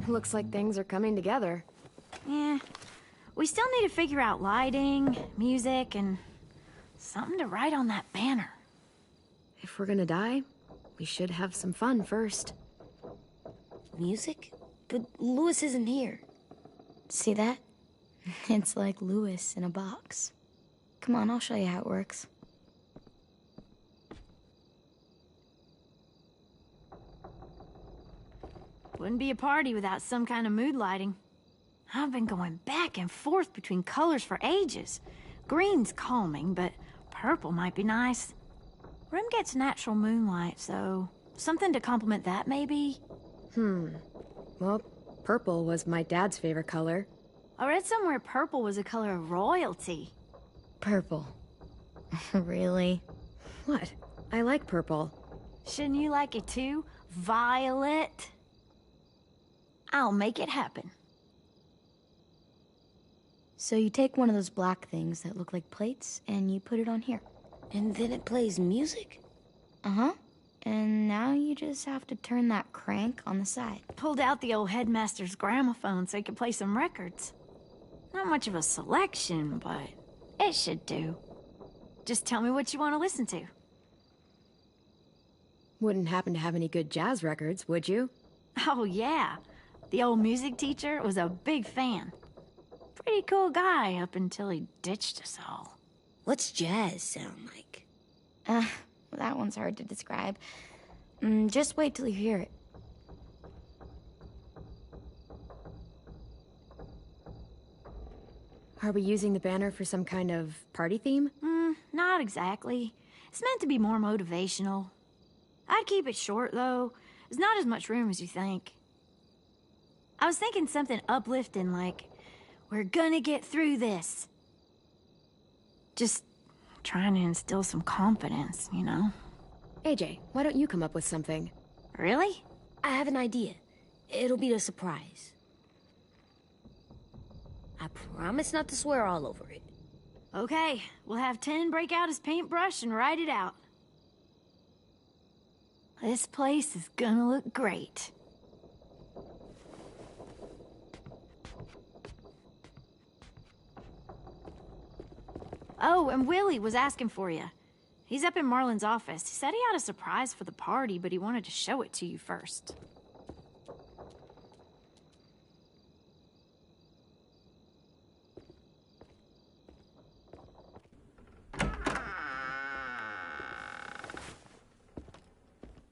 Looks like things are coming together. Yeah. We still need to figure out lighting, music, and something to write on that banner. If we're gonna die, we should have some fun first. Music? But Louis isn't here. See that? It's like Louis in a box. Come on, I'll show you how it works. Wouldn't be a party without some kind of mood lighting. I've been going back and forth between colors for ages. Green's calming, but purple might be nice. Room gets natural moonlight, so something to complement that, maybe? Well, purple was my dad's favorite color. I read somewhere purple was a color of royalty. Purple. Really? What? I like purple. Shouldn't you like it too? Violet? I'll make it happen. So you take one of those black things that look like plates, and you put it on here. And then it plays music? Uh-huh. And now you just have to turn that crank on the side. Pulled out the old headmaster's gramophone so he could play some records. Not much of a selection, but it should do. Just tell me what you want to listen to. Wouldn't happen to have any good jazz records, would you? Oh, yeah. The old music teacher was a big fan. Pretty cool guy up until he ditched us all. What's jazz sound like? That one's hard to describe. Just wait till you hear it. Are we using the banner for some kind of party theme? Not exactly. It's meant to be more motivational. I'd keep it short, though. There's not as much room as you think. I was thinking something uplifting like, we're gonna get through this. Just trying to instill some confidence, you know? AJ, why don't you come up with something? Really? I have an idea. It'll be a surprise. I promise not to swear all over it. Okay, we'll have 10 break out his paintbrush and write it out. This place is gonna look great. Oh, and Willie was asking for you. He's up in Marlon's office. He said he had a surprise for the party, but he wanted to show it to you first.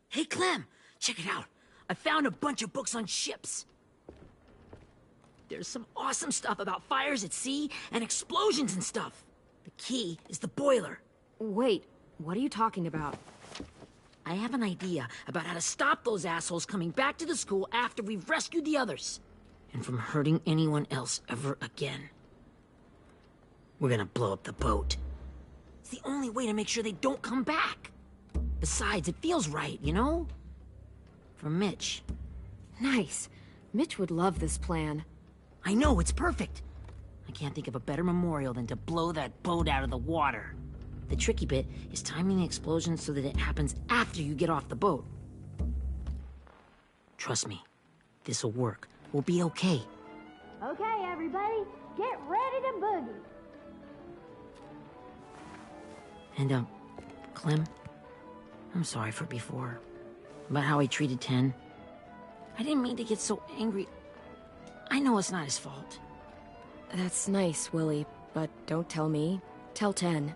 Hey, Clem, check it out. I found a bunch of books on ships. There's some awesome stuff about fires at sea and explosions and stuff. The key is the boiler. Wait, what are you talking about? I have an idea about how to stop those assholes coming back to the school after we've rescued the others. And from hurting anyone else ever again. We're gonna blow up the boat. It's the only way to make sure they don't come back. Besides, it feels right, you know? For Mitch. Nice. Mitch would love this plan. I know, it's perfect. I can't think of a better memorial than to blow that boat out of the water. The tricky bit is timing the explosion so that it happens after you get off the boat. Trust me, this'll work. We'll be okay. Okay, everybody, get ready to boogie. And, Clem, I'm sorry for before. About how I treated Ten. I didn't mean to get so angry. I know it's not his fault. That's nice, Willie, but don't tell me. Tell 10.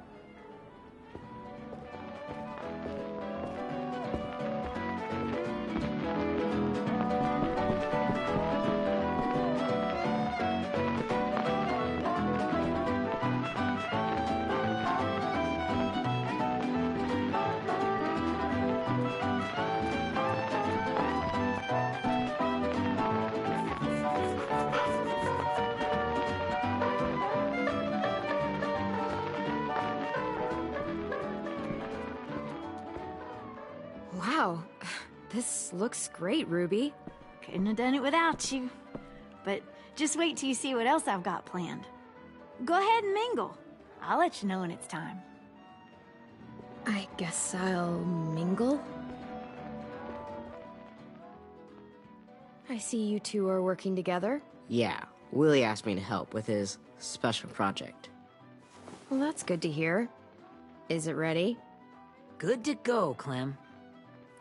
Wow, this looks great, Ruby. Couldn't have done it without you. But just wait till you see what else I've got planned. Go ahead and mingle. I'll let you know when it's time. I guess I'll mingle? I see you two are working together. Yeah, Willie asked me to help with his special project. Well, that's good to hear. Is it ready? Good to go, Clem.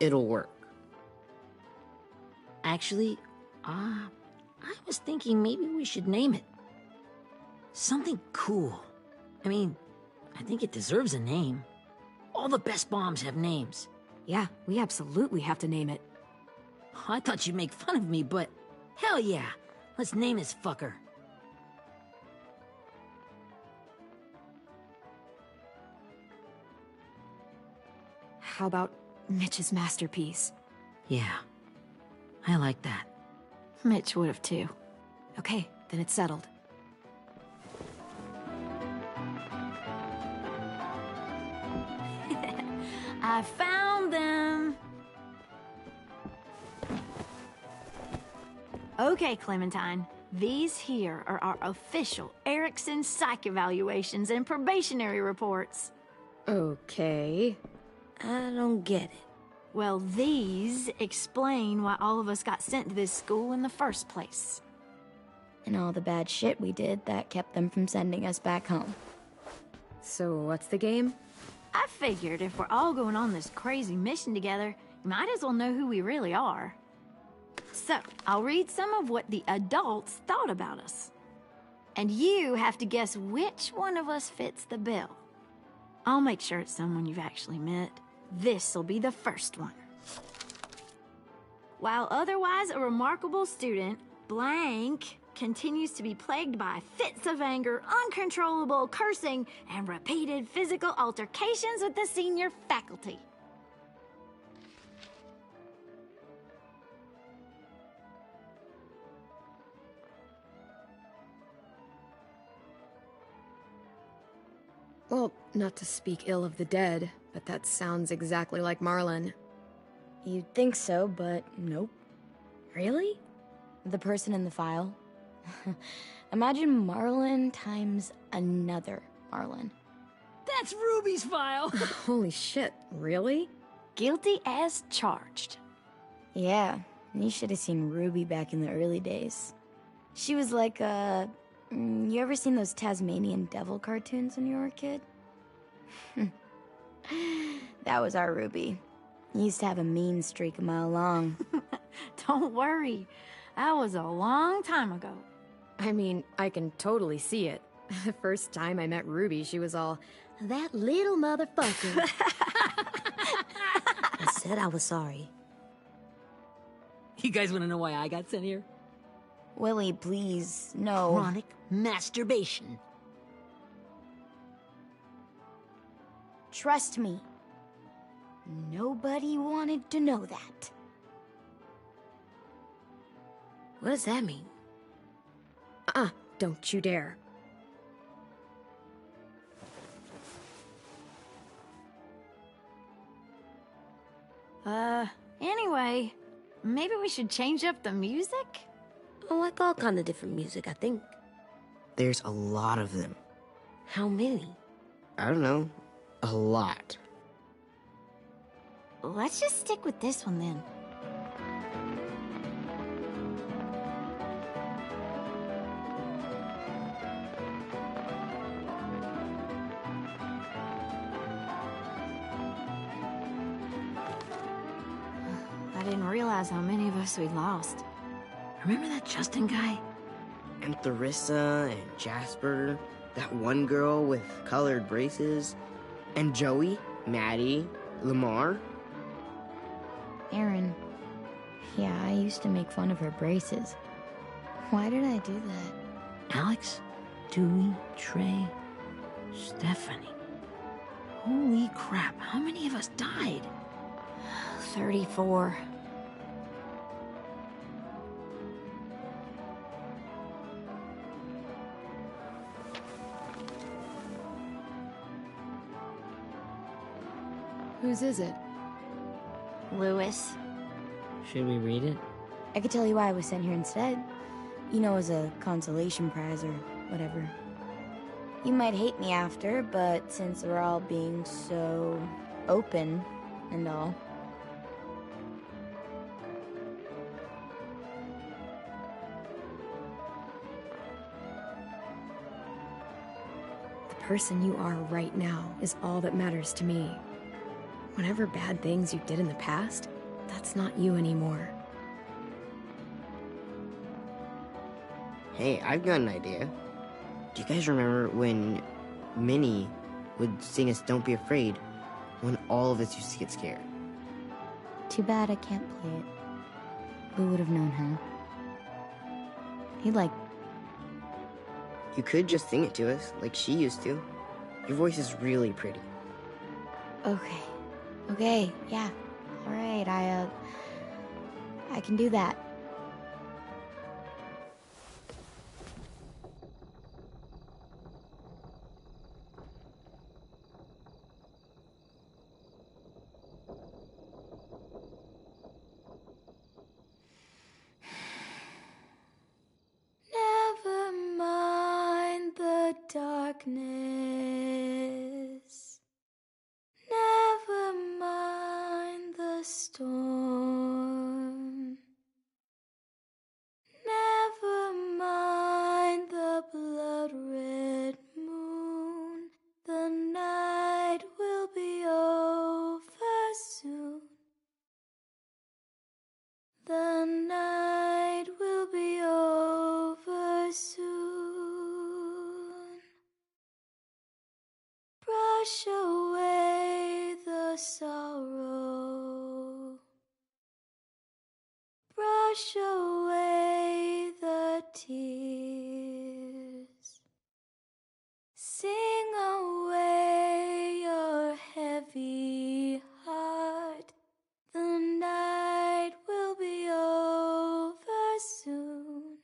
It'll work. Actually, I was thinking maybe we should name it. Something cool. I mean, I think it deserves a name. All the best bombs have names. Yeah, we absolutely have to name it. I thought you'd make fun of me, but hell yeah. Let's name this fucker. How about Mitch's masterpiece? Yeah, I like that. Mitch would have too. Okay, then it's settled. I found them! Okay, Clementine. These here are our official Erickson psych evaluations and probationary reports. Okay. I don't get it. Well, these explain why all of us got sent to this school in the first place. And all the bad shit we did that kept them from sending us back home. So what's the game? I figured if we're all going on this crazy mission together, you might as well know who we really are. So, I'll read some of what the adults thought about us. And you have to guess which one of us fits the bill. I'll make sure it's someone you've actually met. This'll be the first one. While otherwise a remarkable student, blank continues to be plagued by fits of anger, uncontrollable cursing, and repeated physical altercations with the senior faculty. Well, not to speak ill of the dead, but that sounds exactly like Marlon. You'd think so, but nope. Really? The person in the file. Imagine Marlon times another Marlon. That's Ruby's file! Holy shit, really? Guilty as charged. Yeah, you should have seen Ruby back in the early days. She was like you ever seen those Tasmanian devil cartoons when you were a kid? That was our Ruby. Used to have a mean streak a mile long. Don't worry. That was a long time ago. I mean, I can totally see it. The first time I met Ruby, she was all, "That little motherfucker." I said I was sorry. You guys want to know why I got sent here? Willie, please, no. Chronic masturbation. Trust me. Nobody wanted to know that. What does that mean? Don't you dare. Anyway, maybe we should change up the music? I like all kind of different music, I think. There's a lot of them. How many? I don't know. A lot. Let's just stick with this one then. I didn't realize how many of us we'd lost. Remember that Justin guy? And Theresa and Jasper, that one girl with colored braces, and Joey, Maddie, Lamar. Aaron. Yeah, I used to make fun of her braces. Why did I do that? Alex, Dewey, Trey, Stephanie. Holy crap, how many of us died? 34. Whose is it? Lewis. Should we read it? I could tell you why I was sent here instead. You know, as a consolation prize or whatever. You might hate me after, but since we're all being so open and all. The person you are right now is all that matters to me. Whatever bad things you did in the past, that's not you anymore. Hey, I've got an idea. Do you guys remember when Minnie would sing us Don't Be Afraid when all of us used to get scared? Too bad I can't play it. We would have known how. He'd like... You could just sing it to us, like she used to. Your voice is really pretty. Okay. Okay, yeah. Alright, I can do that. Never mind the darkness. Never mind the storm. Never mind the blood-red moon. The night will be over soon. The night will be over soon. Brush away the sorrow. Brush away the tears. Sing away your heavy heart. The night will be over soon.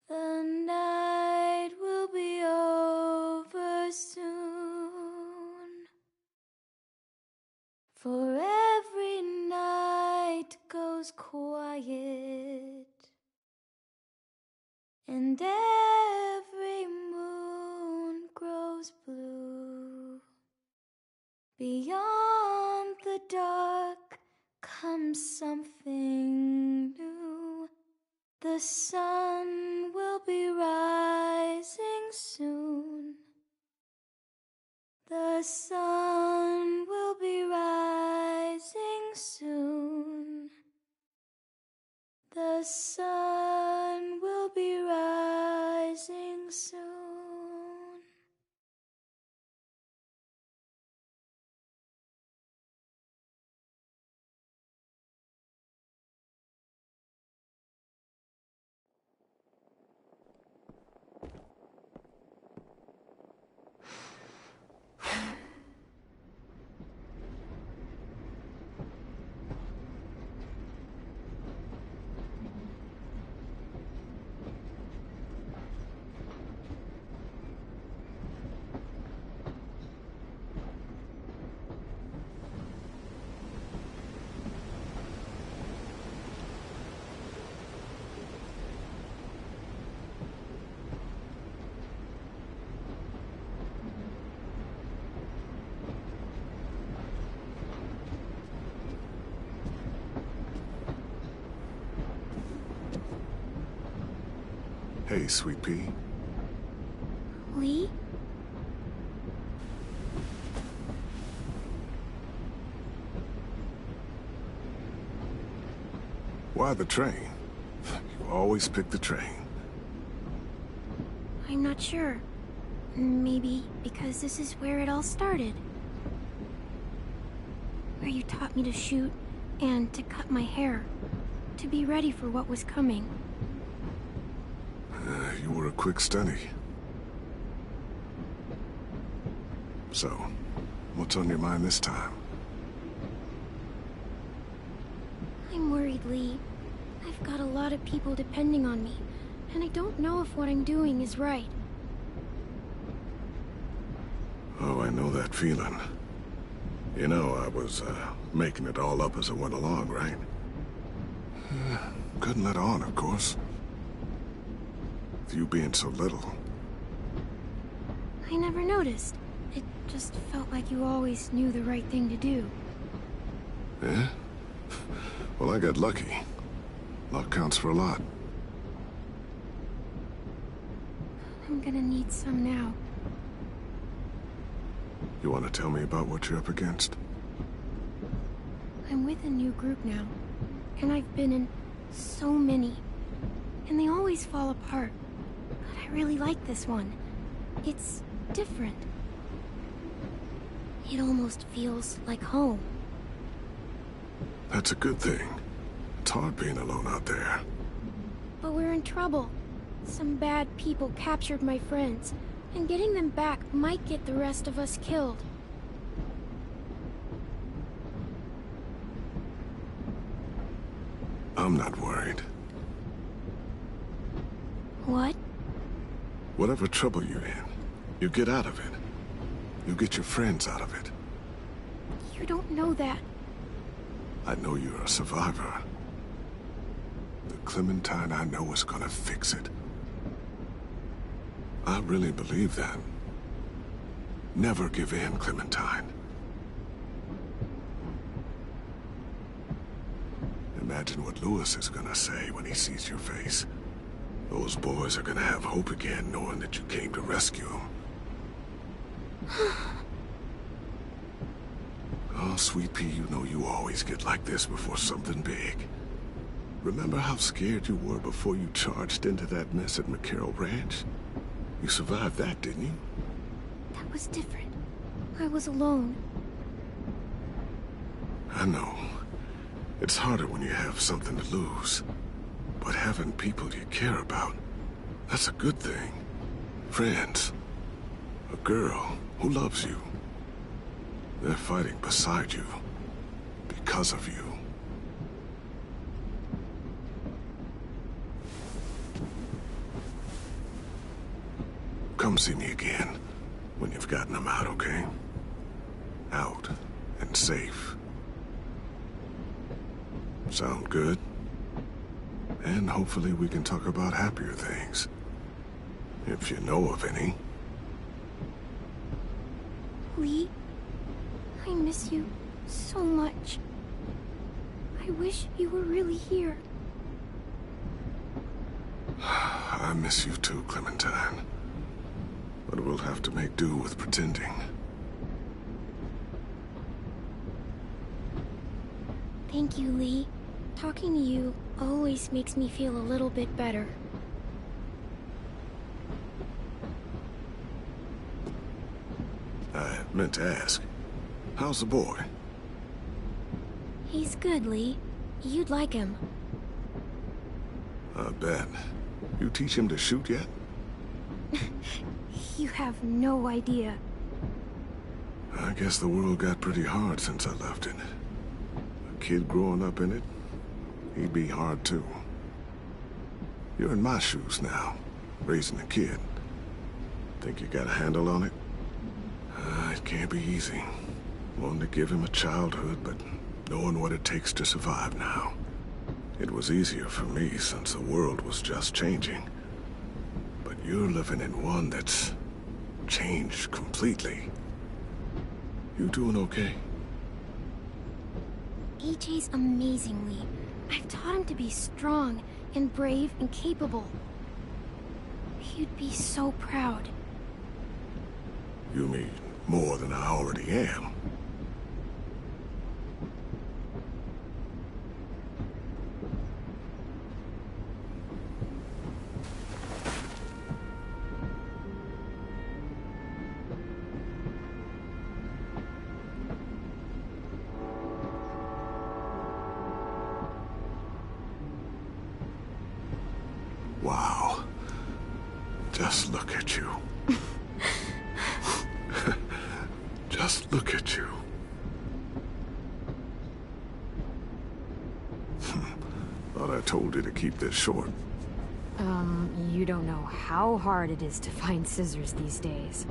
The night will be over soon. For every night goes quiet, and every moon grows blue. Beyond the dark comes something new. The sun will be rising soon. The sun will be rising soon. The sun will be rising soon. Hey, Sweet Pea. Lee? Why the train? You always pick the train. I'm not sure. Maybe because this is where it all started. Where you taught me to shoot and to cut my hair. To be ready for what was coming. You were a quick study. So, what's on your mind this time? I'm worried, Lee. I've got a lot of people depending on me, and I don't know if what I'm doing is right. Oh, I know that feeling. You know, I was, making it all up as I went along, right? Couldn't let on, of course. With you being so little. I never noticed. It just felt like you always knew the right thing to do. Yeah? Well, I got lucky. Luck counts for a lot. I'm gonna need some now. You want to tell me about what you're up against? I'm with a new group now, and I've been in so many, and they always fall apart. But I really like this one. It's different. It almost feels like home. That's a good thing. It's hard being alone out there. But we're in trouble. Some bad people captured my friends, and getting them back might get the rest of us killed. I'm not worried. What? Whatever trouble you're in, you get out of it. You get your friends out of it. You don't know that. I know you're a survivor. The Clementine I know is gonna fix it. I really believe that. Never give in, Clementine. Imagine what Louis is gonna say when he sees your face. Those boys are gonna have hope again, knowing that you came to rescue them. Oh, Sweet Pea, you know you always get like this before something big. Remember how scared you were before you charged into that mess at McCarroll Ranch? You survived that, didn't you? That was different. I was alone. I know. It's harder when you have something to lose. But having people you care about, that's a good thing. Friends. A girl who loves you. They're fighting beside you. Because of you. Come see me again when you've gotten them out, okay? Out and safe. Sound good? And hopefully we can talk about happier things. If you know of any. Lee, I miss you so much. I wish you were really here. I miss you too, Clementine. But we'll have to make do with pretending. Thank you, Lee. Talking to you always makes me feel a little bit better. I meant to ask, how's the boy? He's good, Lee. You'd like him. I bet. You teach him to shoot yet? You have no idea. I guess the world got pretty hard since I left it. A kid growing up in it, he'd be hard too. You're in my shoes now, raising a kid. Think you got a handle on it? It can't be easy. Wanting to give him a childhood, but knowing what it takes to survive now. It was easier for me since the world was just changing. But you're living in one that's changed completely. You doing okay? AJ's amazing, Lee. I've taught him to be strong and brave and capable. He'd be so proud. You mean more than I already am? Wow. Just look at you. Just look at you. Thought I told you to keep this short. You don't know how hard it is to find scissors these days.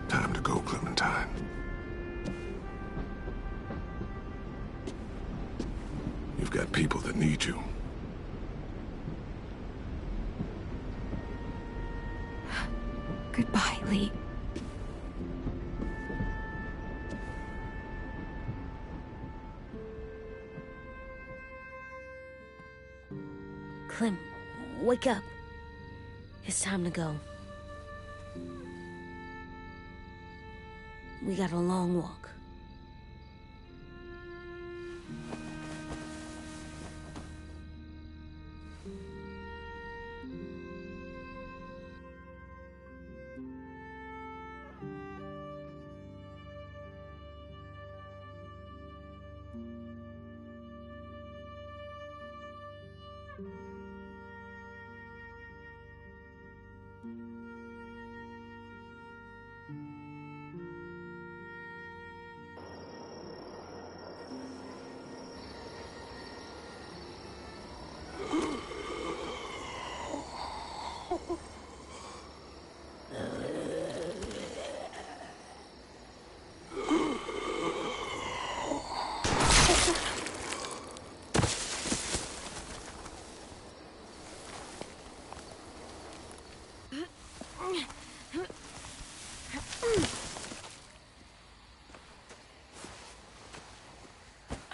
Time to go, Clementine. You've got people that need you. Goodbye, Lee. Clem, wake up. It's time to go. We got a long walk.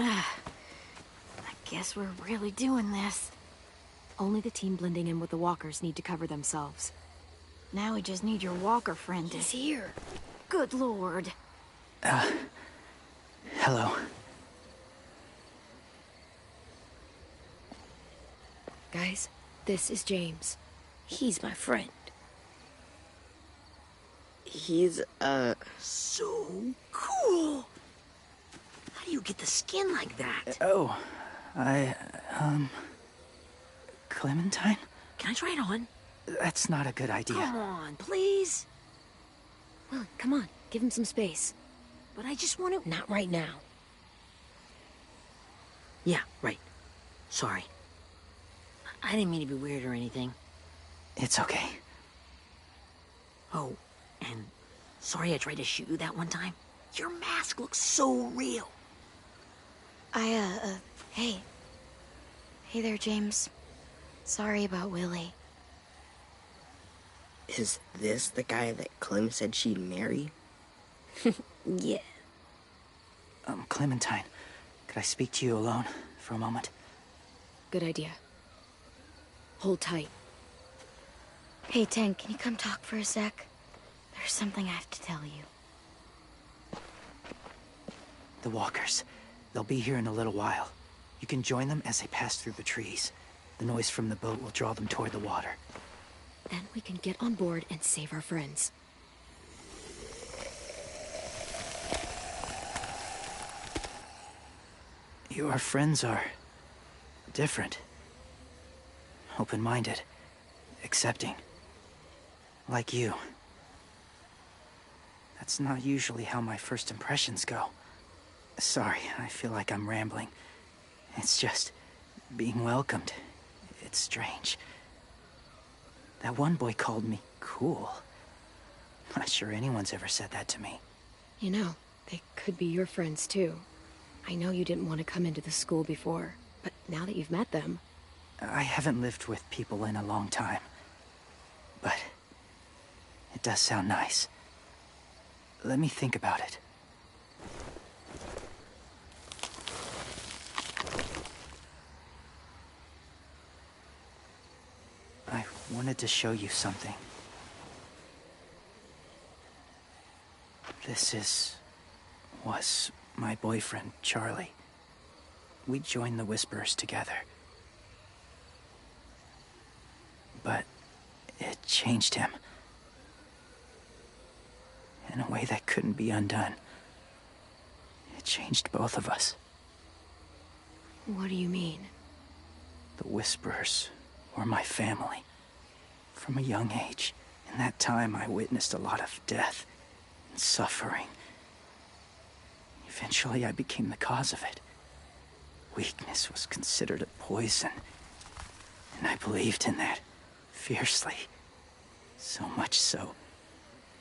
I guess we're really doing this. Only the team blending in with the walkers need to cover themselves. Now we just need your walker friend to... He's here. Good lord. Hello. Guys, this is James. He's my friend. He's, so cool. How do you get the skin like that? Clementine? Can I try it on? That's not a good idea. Come on, please. Well, come on, give him some space. But I just want to... Not right now. Yeah, right. Sorry. I didn't mean to be weird or anything. It's okay. Oh, and sorry I tried to shoot you that one time. Your mask looks so real. Hey. Hey there, James. Sorry about Willie. Is this the guy that Clem said she'd marry? Yeah. Clementine, could I speak to you alone for a moment? Good idea. Hold tight. Hey, Tank, can you come talk for a sec? There's something I have to tell you. The walkers. They'll be here in a little while. You can join them as they pass through the trees. The noise from the boat will draw them toward the water. Then we can get on board and save our friends. Your friends are... different. Open-minded. Accepting. Like you. That's not usually how my first impressions go. Sorry, I feel like I'm rambling. It's just... being welcomed. It's strange. That one boy called me cool. Not sure anyone's ever said that to me. You know, they could be your friends too. I know you didn't want to come into the school before, but now that you've met them... I haven't lived with people in a long time. But... it does sound nice. Let me think about it. I wanted to show you something. This was my boyfriend, Charlie. We joined the Whisperers together. But it changed him. In a way that couldn't be undone. It changed both of us. What do you mean? The Whisperers were my family. From a young age. In that time, I witnessed a lot of death and suffering. Eventually, I became the cause of it. Weakness was considered a poison. And I believed in that fiercely. So much so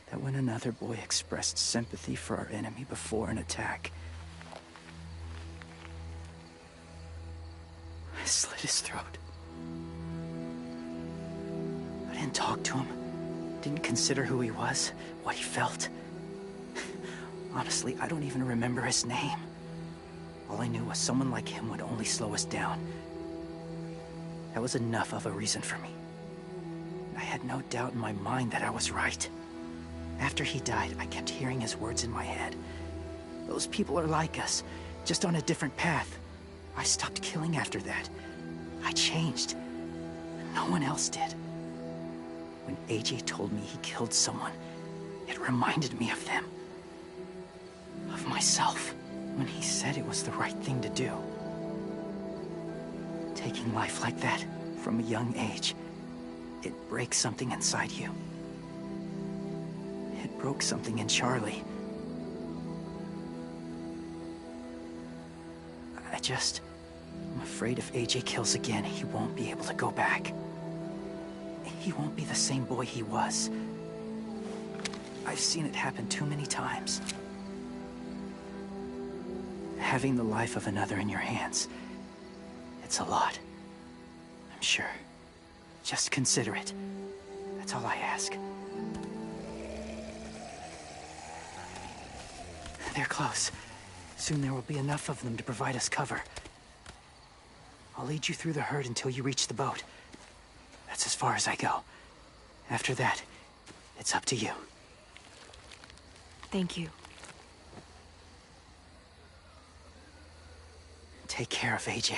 that when another boy expressed sympathy for our enemy before an attack, I slit his throat. I didn't talk to him, didn't consider who he was, what he felt. Honestly, I don't even remember his name. All I knew was someone like him would only slow us down. That was enough of a reason for me. I had no doubt in my mind that I was right. After he died, I kept hearing his words in my head. Those people are like us, just on a different path. I stopped killing after that. I changed. No one else did. When AJ told me he killed someone, it reminded me of them. Of myself. When he said it was the right thing to do. Taking life like that, from a young age, it breaks something inside you. It broke something in Charlie. I'm afraid if AJ kills again, he won't be able to go back. He won't be the same boy he was. I've seen it happen too many times. Having the life of another in your hands, it's a lot. I'm sure. Just consider it. That's all I ask. They're close. Soon there will be enough of them to provide us cover. I'll lead you through the herd until you reach the boat. That's as far as I go. After that, it's up to you. Thank you. Take care of AJ.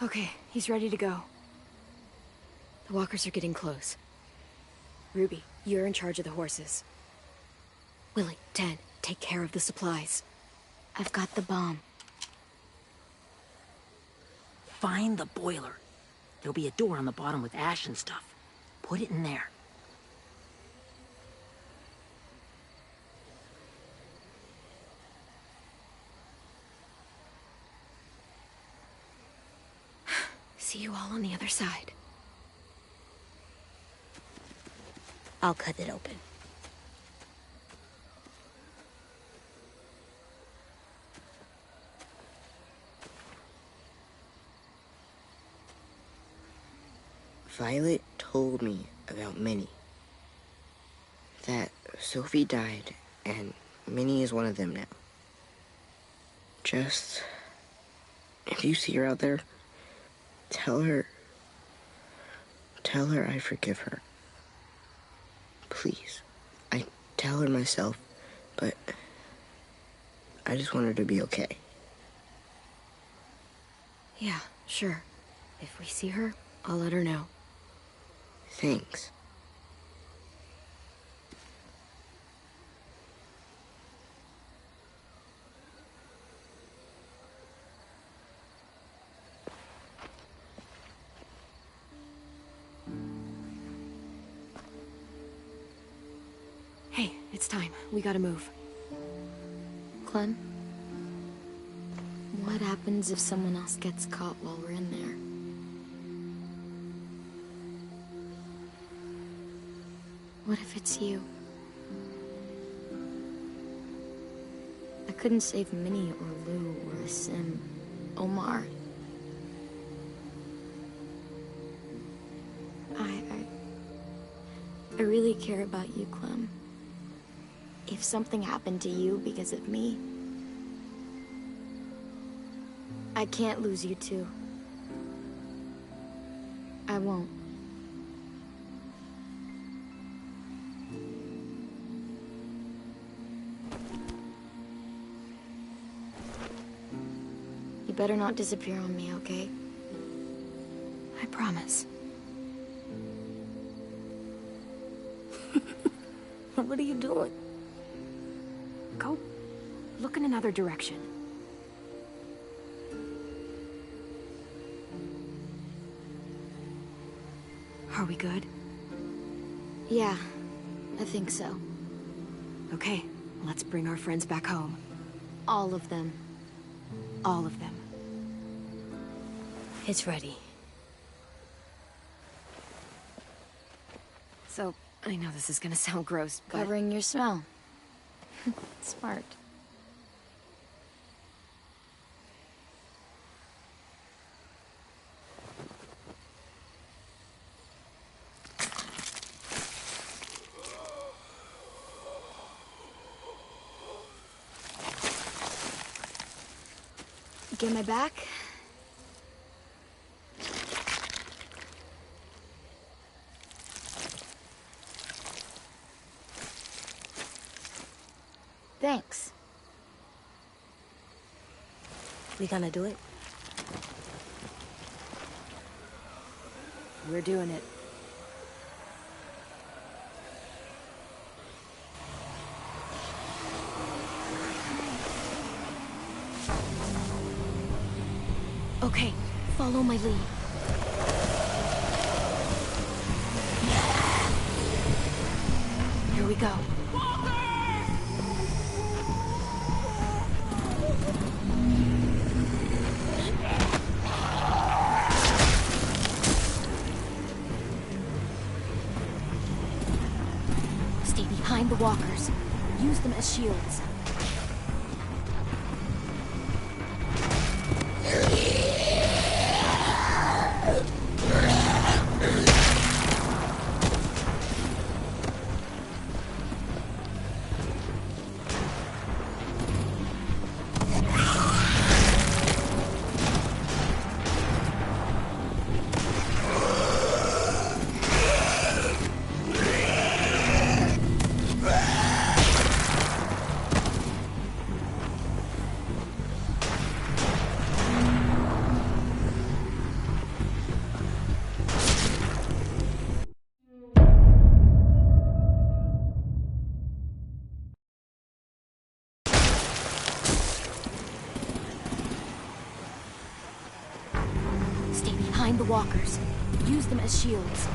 Okay, he's ready to go. The walkers are getting close. Ruby, you're in charge of the horses. Willie, Ted, take care of the supplies. I've got the bomb. Find the boiler. There'll be a door on the bottom with ash and stuff. Put it in there. See you all on the other side. I'll cut it open. Violet told me about Minnie. That Sophie died, and Minnie is one of them now. Just... if you see her out there, tell her I forgive her. Please. I tell her myself, but I just want her to be okay. Yeah, sure. If we see her, I'll let her know. Thanks. Hey, it's time. We gotta move. Clem? What happens if someone else gets caught while we're in there? What if it's you? I couldn't save Minnie or Lou or Sim, Omar. I really care about you, Clem. If something happened to you because of me, I can't lose you too. I won't. You better not disappear on me, okay? I promise. What are you doing? Go look in another direction. Are we good? Yeah, I think so. Okay, let's bring our friends back home. All of them. All of them. It's ready. So, I know this is gonna sound gross, but... Covering your smell. Smart. Get my back? Thanks. We gonna do it? We're doing it. Okay, follow my lead. Here we go. Stay behind the walkers. Use them as shields. Stay behind the walkers. Use them as shields.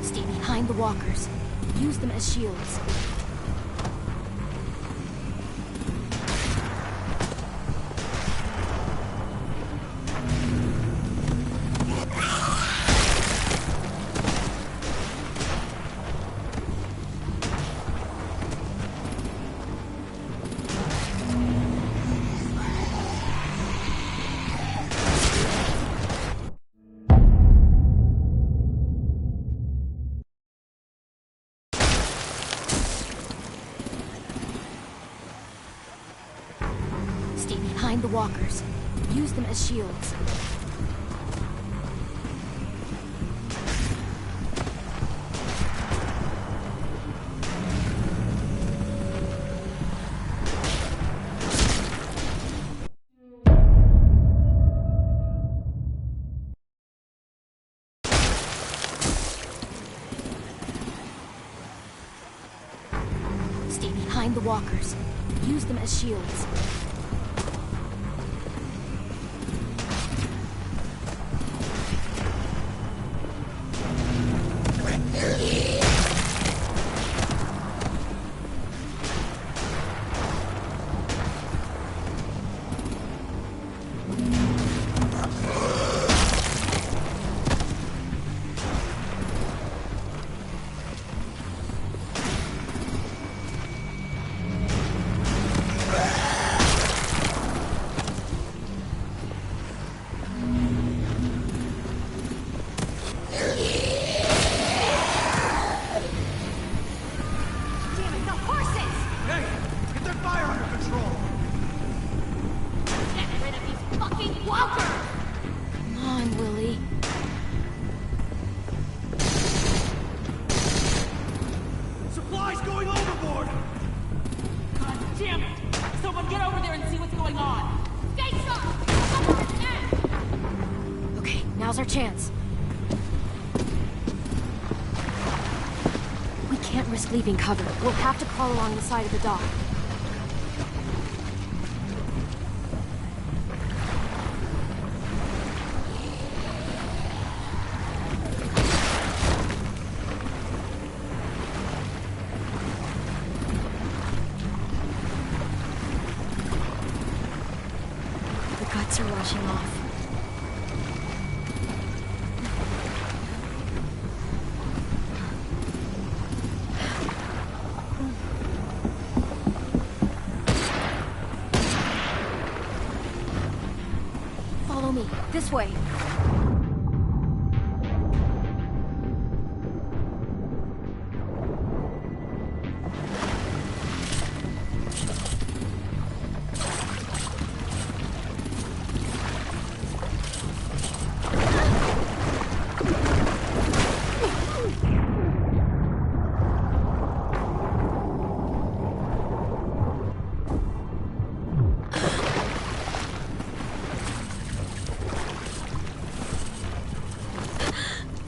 Stay behind the walkers. Use them as shields. Stay behind the walkers. Use them as shields. Stay behind the walkers. Use them as shields. Now's our chance. We can't risk leaving cover. We'll have to crawl along the side of the dock. The guts are washing off. Follow me. This way.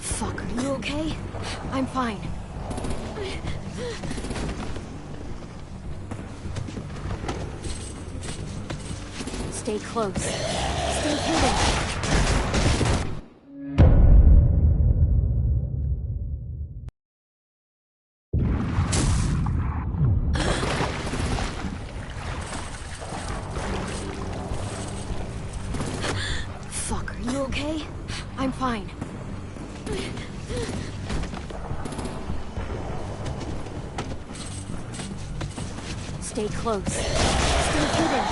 Fuck, are you okay? I'm fine. Stay close. Stay hidden. Fuck, are you okay? I'm fine. Stay close. Stay hidden.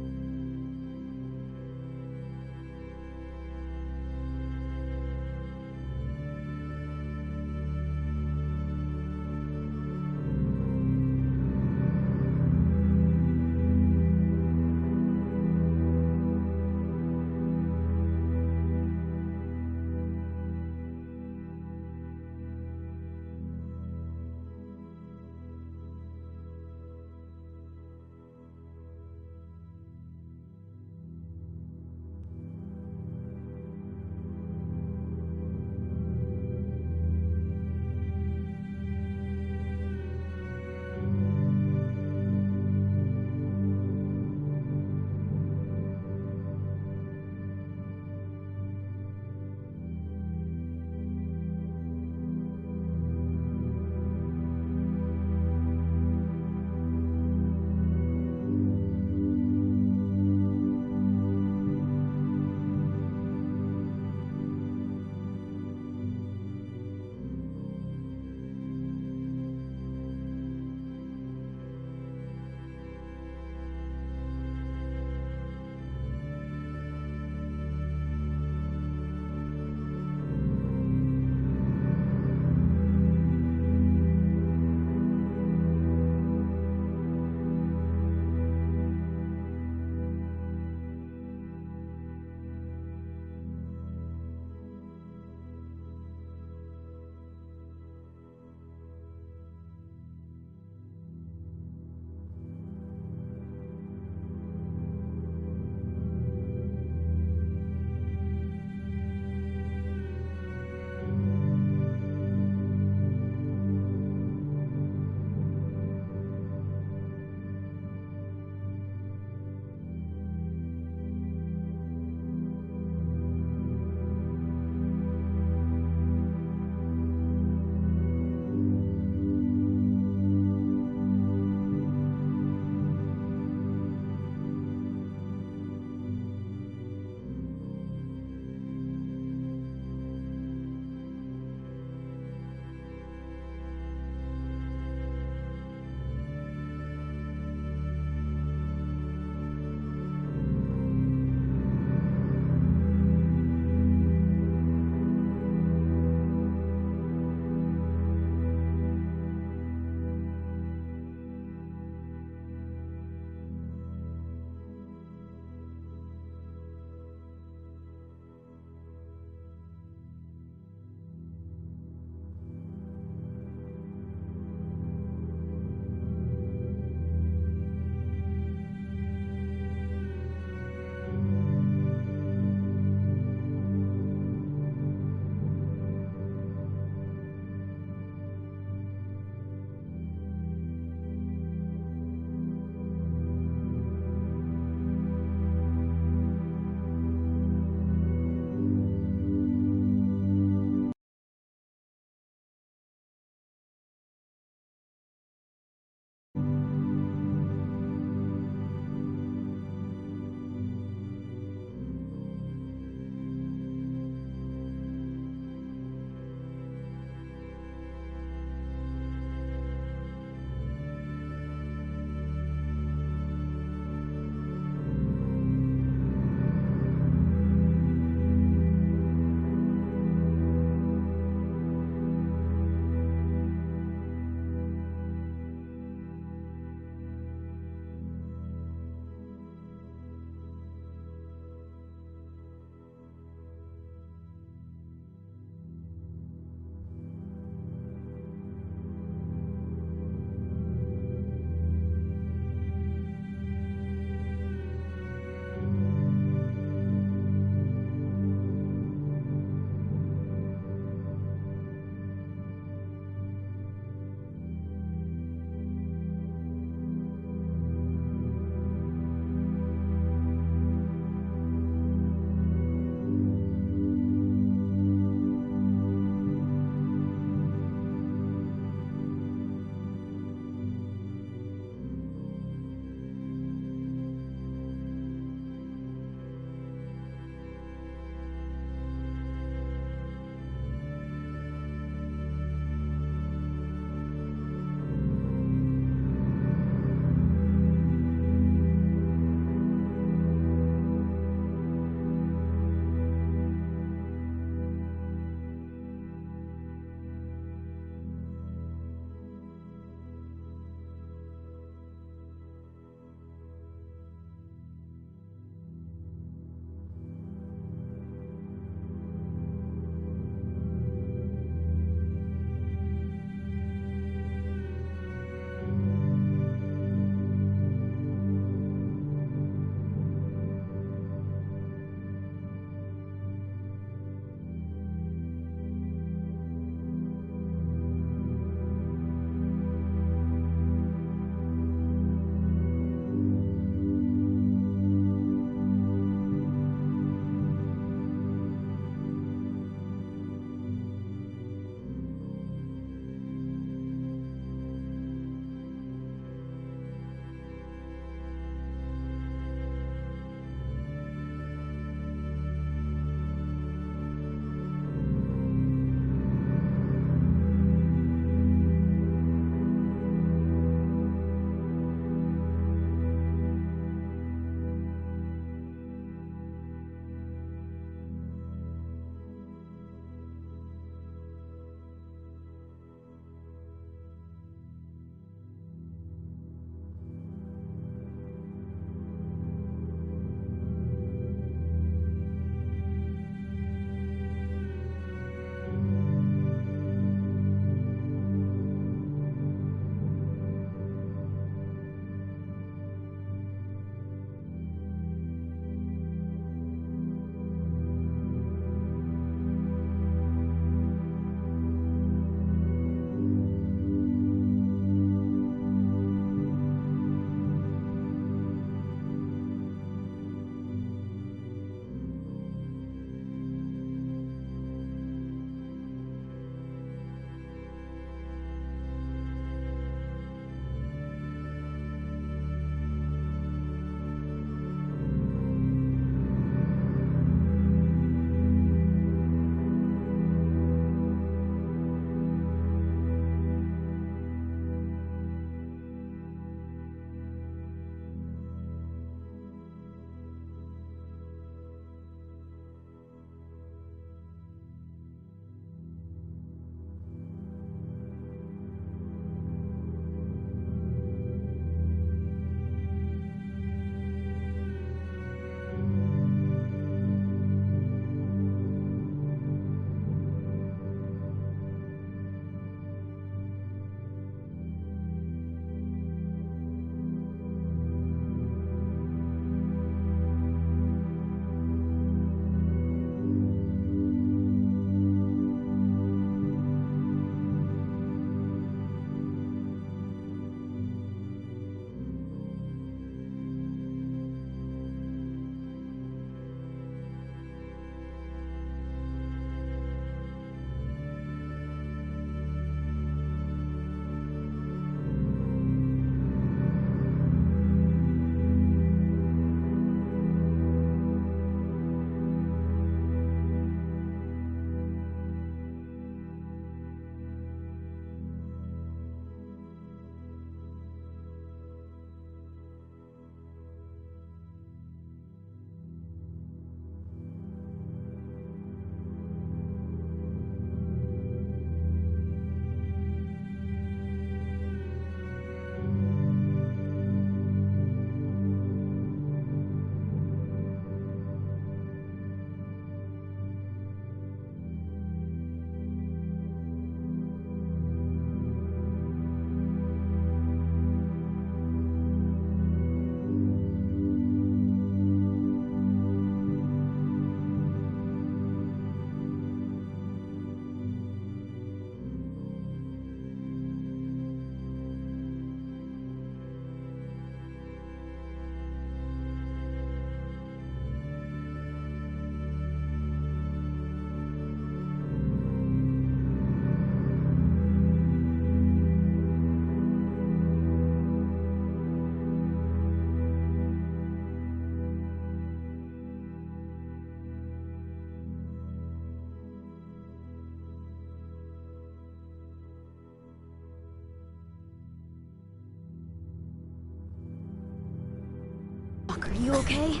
Fuck, are you okay?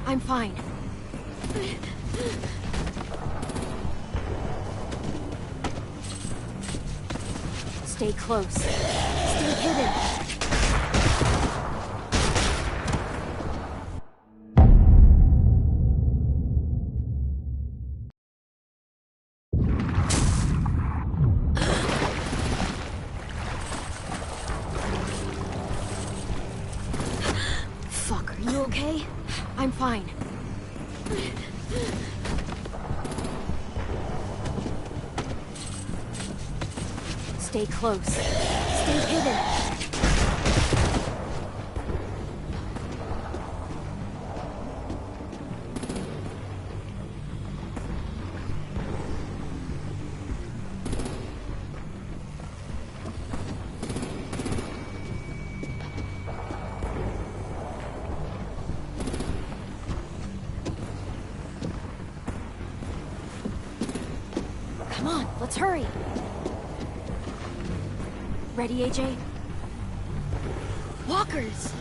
I'm fine. Stay close. Stay hidden. Fuck, are you okay? I'm fine. Stay close. Stay hidden. Come on, let's hurry. Ready, AJ? Walkers!